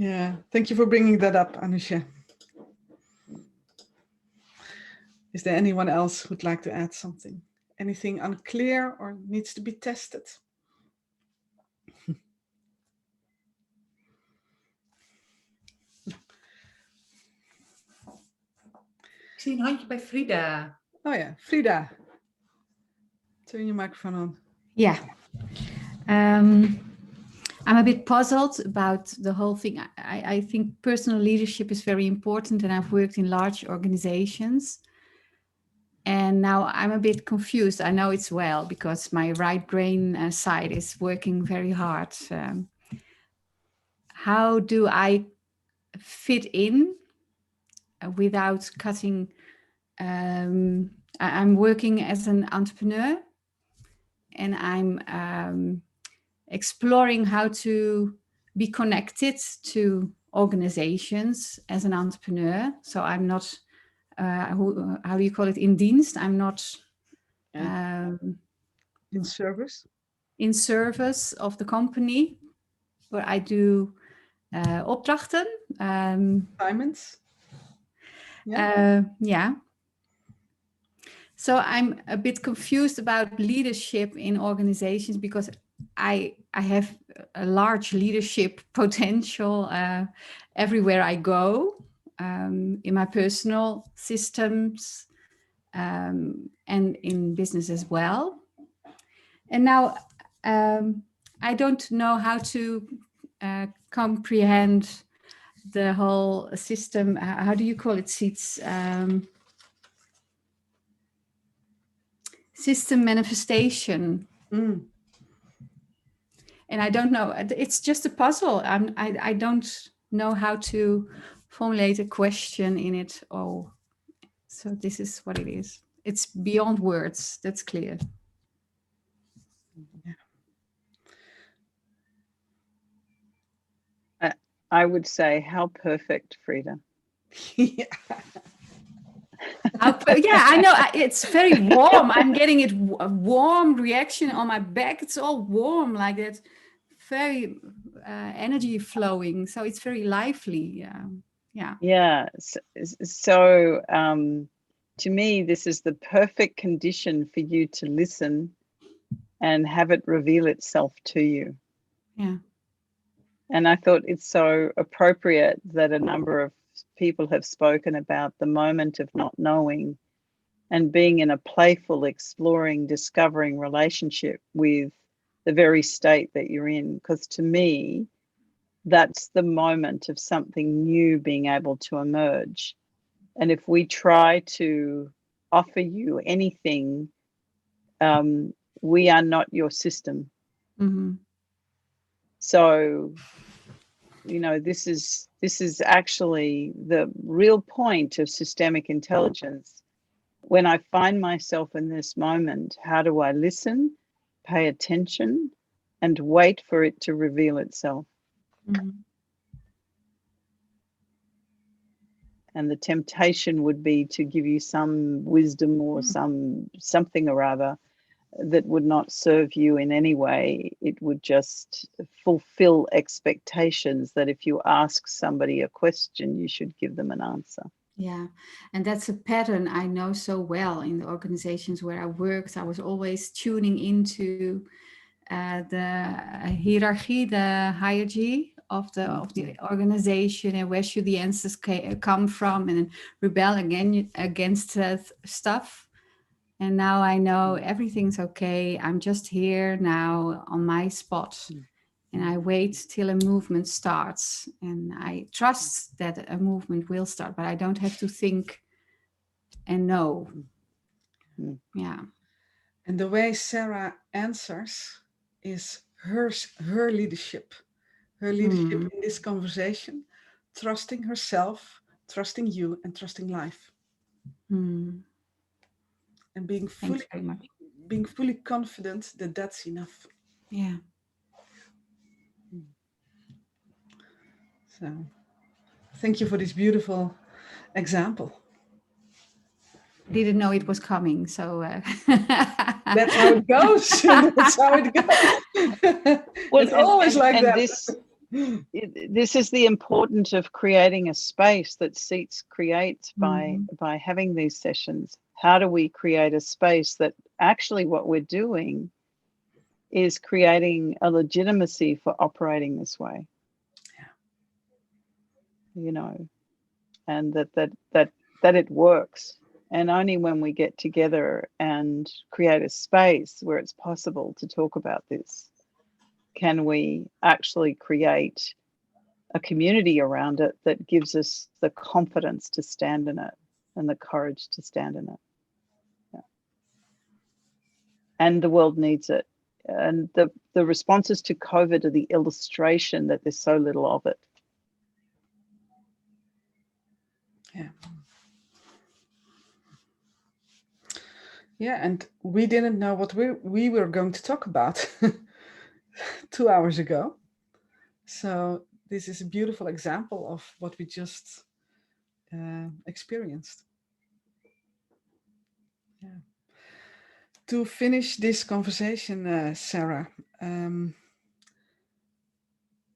Yeah, thank you for bringing that up, Anusha. Is there anyone else who'd like to add something? Anything unclear or needs to be tested? Ik zie een handje bij Frida. Oh ja, Frida. Turn your microphone on. Yeah. I'm a bit puzzled about the whole thing. I think personal leadership is very important, and I've worked in large organizations. And now I'm a bit confused. I know it's well because my right brain side is working very hard. How do I fit in without cutting? I'm working as an entrepreneur, and I'm exploring how to be connected to organizations as an entrepreneur. So I'm not, how do you call it, in dienst? I'm not in service? In service of the company, but I do opdrachten. Assignments? Yeah. So I'm a bit confused about leadership in organizations because I have a large leadership potential everywhere I go, in my personal systems and in business as well. And now I don't know how to comprehend the whole system. How do you call it, Siets? System manifestation. And I don't know, it's just a puzzle. I don't know how to formulate a question in it. Oh, so this is what it is. It's beyond words, that's clear. I would say, how perfect, Frida. Yeah, I know, it's very warm. I'm getting it, a warm reaction on my back. It's all warm like that, very energy flowing. So it's very lively. Yeah. So to me, this is the perfect condition for you to listen and have it reveal itself to you. Yeah. And I thought it's so appropriate that a number of people have spoken about the moment of not knowing and being in a playful, exploring, discovering relationship with the very state that you're in. Because to me, that's the moment of something new being able to emerge. And if we try to offer you anything, we are not your system. Mm-hmm. So, you know, this is actually the real point of systemic intelligence. When I find myself in this moment, how do I listen, pay attention, and wait for it to reveal itself? Mm-hmm. And the temptation would be to give you some wisdom or something or other that would not serve you in any way. It would just fulfill expectations that if you ask somebody a question, you should give them an answer. Yeah, and that's a pattern I know so well in the organizations where I worked. I was always tuning into the hierarchy, the hierarchy of the organization, and where should the answers come from, and rebel against stuff. And now I know everything's okay. I'm just here now on my spot. And I wait till a movement starts. And I trust that a movement will start, but I don't have to think and know. Yeah. And the way Sarah answers is her leadership. Her leadership in this conversation, trusting herself, trusting you, and trusting life. And being fully confident that that's enough. Yeah. So, thank you for this beautiful example. Didn't know it was coming, so that's how it goes. That's how it goes. Well, it's always like that. this is the importance of creating a space that Siets creates by having these sessions. How do we create a space that actually what we're doing is creating a legitimacy for operating this way? You know, and that it works. And only when we get together and create a space where it's possible to talk about this can we actually create a community around it that gives us the confidence to stand in it and the courage to stand in it. Yeah. And the world needs it. And the responses to COVID are the illustration that there's so little of it. Yeah. Yeah, and we didn't know what we were going to talk about 2 hours ago. So this is a beautiful example of what we just experienced. Yeah. To finish this conversation, Sarah, in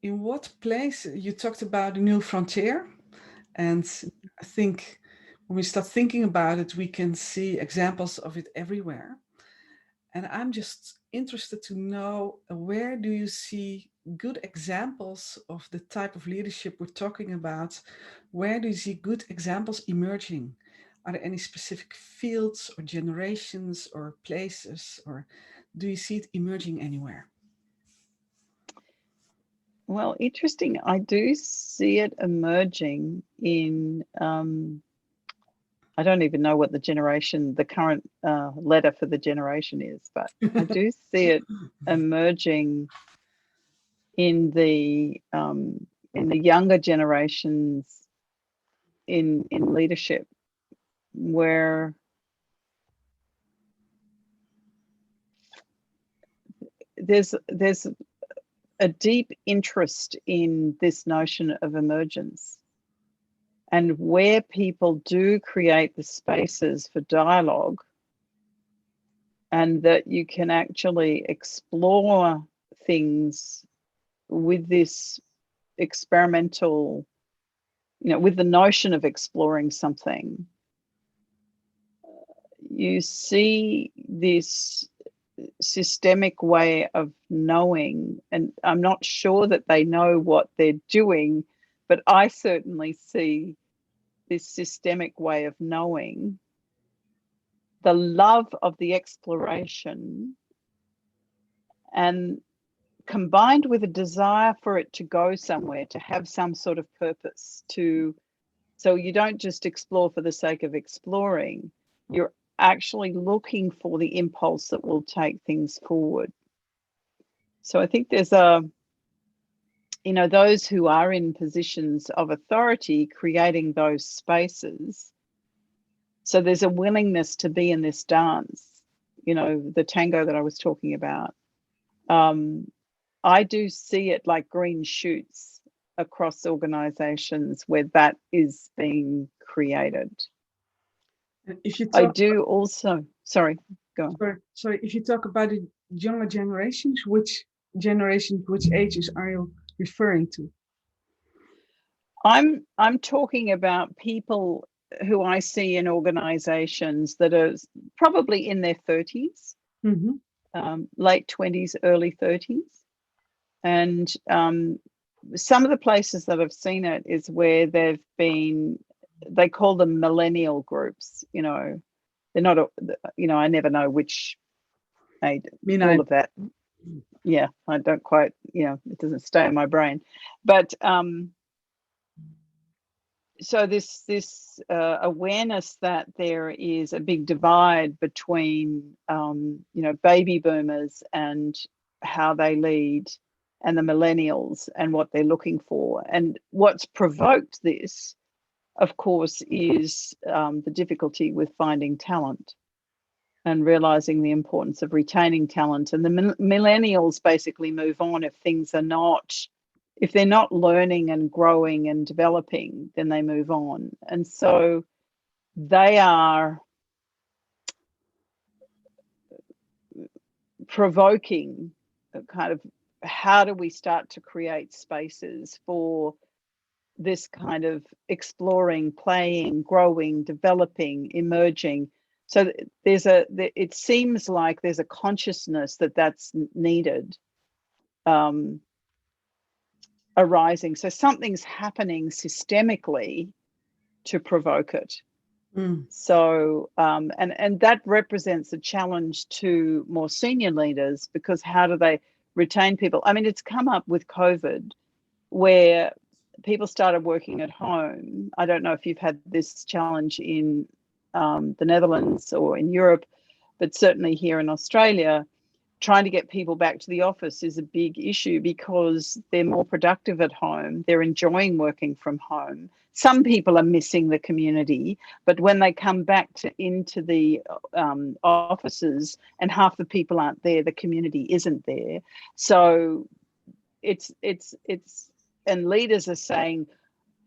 what place you talked about a new frontier, and I think when we start thinking about it, we can see examples of it everywhere. And I'm just interested to know, where do you see good examples of the type of leadership we're talking about? Where do you see good examples emerging? Are there any specific fields or generations or places, or do you see it emerging anywhere? Well, interesting. I do see it emerging in, I don't even know what the current letter for the generation is, but I do see it emerging in the younger generations in leadership, where there's a deep interest in this notion of emergence, and where people do create the spaces for dialogue, and that you can actually explore things with this experimental, with the notion of exploring something. You see this systemic way of knowing, and I'm not sure that they know what they're doing, but I certainly see this systemic way of knowing, the love of the exploration, and combined with a desire for it to go somewhere, to have some sort of purpose, so you don't just explore for the sake of exploring, you're actually looking for the impulse that will take things forward. So I think there's those who are in positions of authority creating those spaces. So there's a willingness to be in this dance, the tango that I was talking about. I do see it like green shoots across organizations where that is being created. If you I do also, sorry, go on. Sorry, if you talk about the younger generations, which ages are you referring to? I'm talking about people who I see in organizations that are probably in their 30s, late 20s, early 30s. And some of the places that I've seen it is where they call them millennial groups. They're not, I never know which age, all of that. Yeah, I don't quite, it doesn't stay in my brain. But so this awareness that there is a big divide between, baby boomers and how they lead, and the millennials and what they're looking for. And what's provoked this, of course, is the difficulty with finding talent and realizing the importance of retaining talent. And the millennials basically move on if they're not learning and growing and developing, then they move on. And so they are provoking kind of how do we start to create spaces for this kind of exploring, playing, growing, developing, emerging? So it seems like there's a consciousness that's needed arising. So something's happening systemically to provoke it. So, and that represents a challenge to more senior leaders, because how do they retain people? I mean, it's come up with COVID, where people started working at home. I don't know if you've had this challenge in the Netherlands or in Europe, but certainly here in Australia, trying to get people back to the office is a big issue because they're more productive at home. They're enjoying working from home. Some people are missing the community, but when they come back into the offices and half the people aren't there, the community isn't there. So it's and leaders are saying,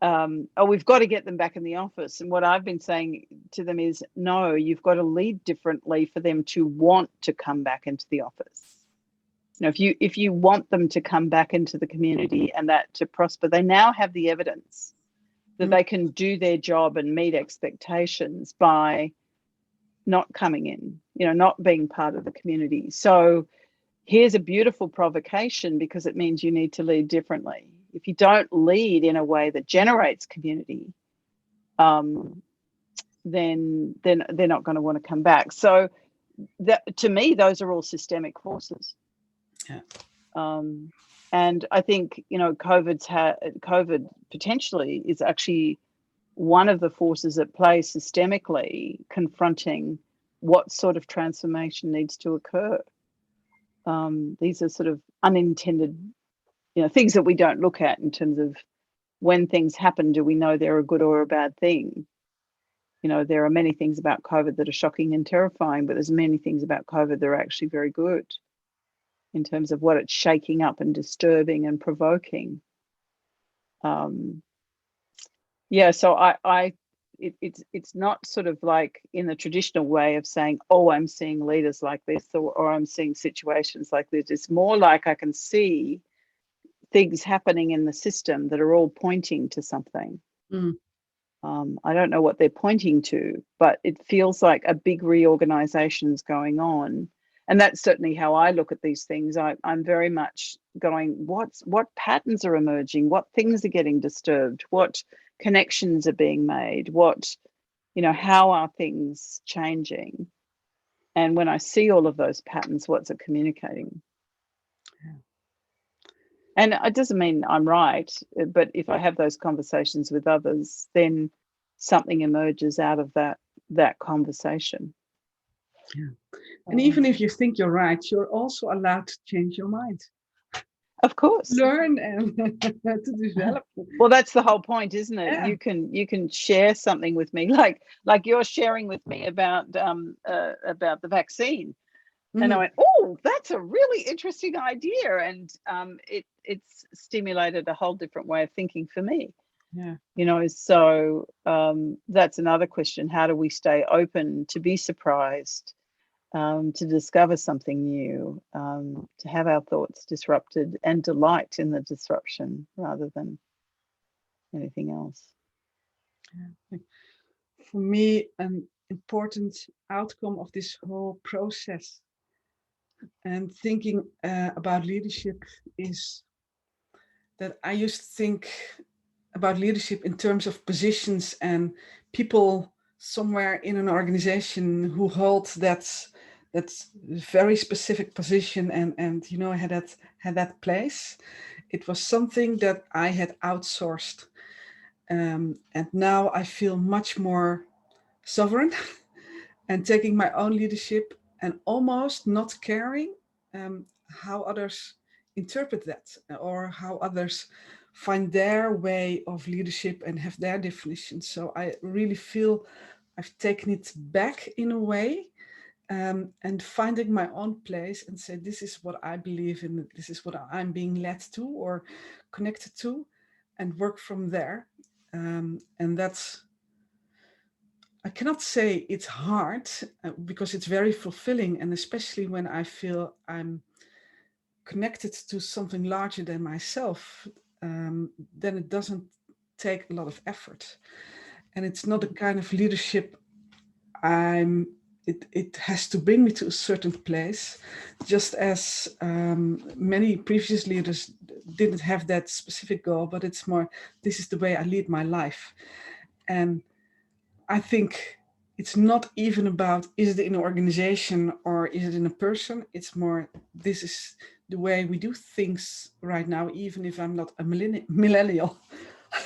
oh, we've got to get them back in the office. And what I've been saying to them is, no, you've got to lead differently for them to want to come back into the office. You know, if you want them to come back into the community and that to prosper, they now have the evidence that they can do their job and meet expectations by not coming in, you know, not being part of the community. So here's a beautiful provocation, because it means you need to lead differently. If you don't lead in a way that generates community, then they're not going to want to come back. So that, to me, those are all systemic forces. Yeah. And I think, you know, COVID potentially is actually one of the forces at play systemically, confronting what sort of transformation needs to occur. These are sort of unintended, you know, things that we don't look at in terms of when things happen, do we know they're a good or a bad thing? You know, there are many things about COVID that are shocking and terrifying, but there's many things about COVID that are actually very good in terms of what it's shaking up and disturbing and provoking. Yeah, so it's not sort of like in the traditional way of saying, oh, I'm seeing leaders like this, or I'm seeing situations like this. It's more like I can see things happening in the system that are all pointing to something. I don't know what they're pointing to, but it feels like a big reorganization is going on. And that's certainly how I look at these things. I'm very much going, what patterns are emerging? What things are getting disturbed? What connections are being made? What, you know, how are things changing? And when I see all of those patterns, what's it communicating? Yeah. And it doesn't mean I'm right, but if I have those conversations with others, then something emerges out of that conversation. Yeah. And even if you think you're right, you're also allowed to change your mind. Of course. Learn and to develop. Well, that's the whole point, isn't it? Yeah. You can share something with me, like you're sharing with me about the vaccine. And I went, oh, that's a really interesting idea. And it's stimulated a whole different way of thinking for me. Yeah. You know, so that's another question. How do we stay open to be surprised, to discover something new, to have our thoughts disrupted and delight in the disruption rather than anything else? Yeah. For me, an important outcome of this whole process and thinking about leadership is that I used to think about leadership in terms of positions and people somewhere in an organization who hold that very specific position and you know had that place. It was something that I had outsourced, and now I feel much more sovereign and taking my own leadership and almost not caring how others interpret that or how others find their way of leadership and have their definition. So I really feel I've taken it back in a way, and finding my own place and say, this is what I believe in, this is what I'm being led to or connected to, and work from there. And that's, I cannot say it's hard because it's very fulfilling, and especially when I feel I'm connected to something larger than myself, then it doesn't take a lot of effort. And it's not a kind of leadership it has to bring me to a certain place, just as many previous leaders didn't have that specific goal, but it's more, this is the way I lead my life. And I think it's not even about, is it in an organization or is it in a person? It's more, this is the way we do things right now, even if I'm not a millennial,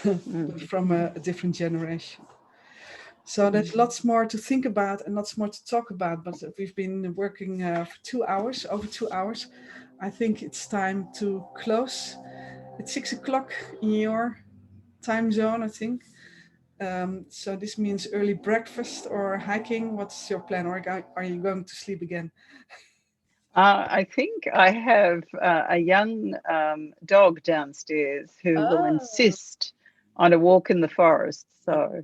but from a different generation. So there's lots more to think about and lots more to talk about, but we've been working for 2 hours, over 2 hours. I think it's time to close. It's 6 o'clock in your time zone, I think. So this means early breakfast or hiking. What's your plan? Or are you going to sleep again? I think I have a young dog downstairs who will insist on a walk in the forest. So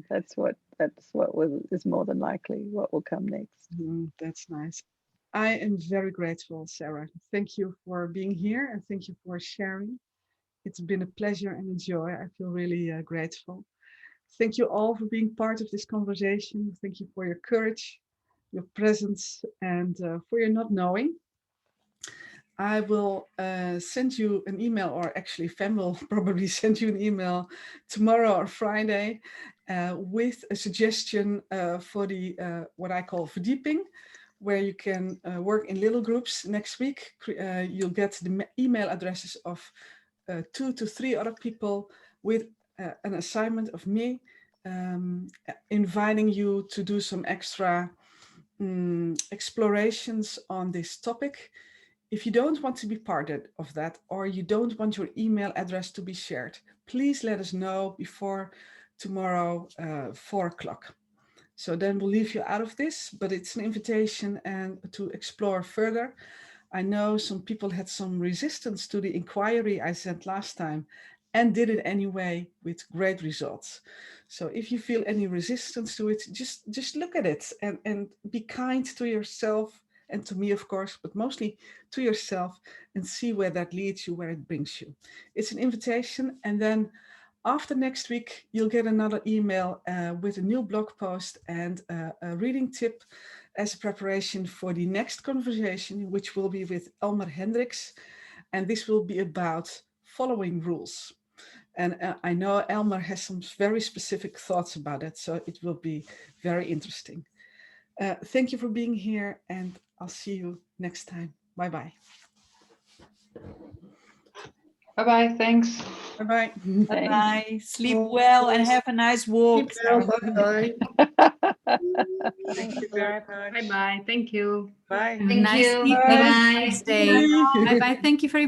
that's what is more than likely what will come next. That's nice. I am very grateful, Sarah. Thank you for being here and thank you for sharing. It's been a pleasure and a joy. I feel really grateful. Thank you all for being part of this conversation. Thank you for your courage, your presence, and for your not knowing. I will send you an email, or actually Fem will probably send you an email tomorrow or Friday with a suggestion for the what I call verdieping, where you can work in little groups. Next week, you'll get the email addresses of 2 to 3 other people with an assignment of me, inviting you to do some extra explorations on this topic. If you don't want to be part of that, or you don't want your email address to be shared, please let us know before tomorrow, 4 o'clock. So then we'll leave you out of this, but it's an invitation and to explore further. I know some people had some resistance to the inquiry I sent last time and did it anyway with great results. So if you feel any resistance to it, just look at it and be kind to yourself and to me, of course, but mostly to yourself, and see where that leads you, where it brings you. It's an invitation. And then after next week, you'll get another email with a new blog post and a reading tip as a preparation for the next conversation, which will be with Elmer Hendricks. And this will be about following rules. And I know Elmer has some very specific thoughts about it, so it will be very interesting. Thank you for being here, and I'll see you next time. Bye-bye. Bye-bye. Thanks. Bye-bye. Bye-bye. Sleep well and have a nice walk. Bye-bye. Thank you very much. Bye-bye. Thank you. Bye. Nice you. evening, Bye. nice day. Bye-bye. Thank you very much.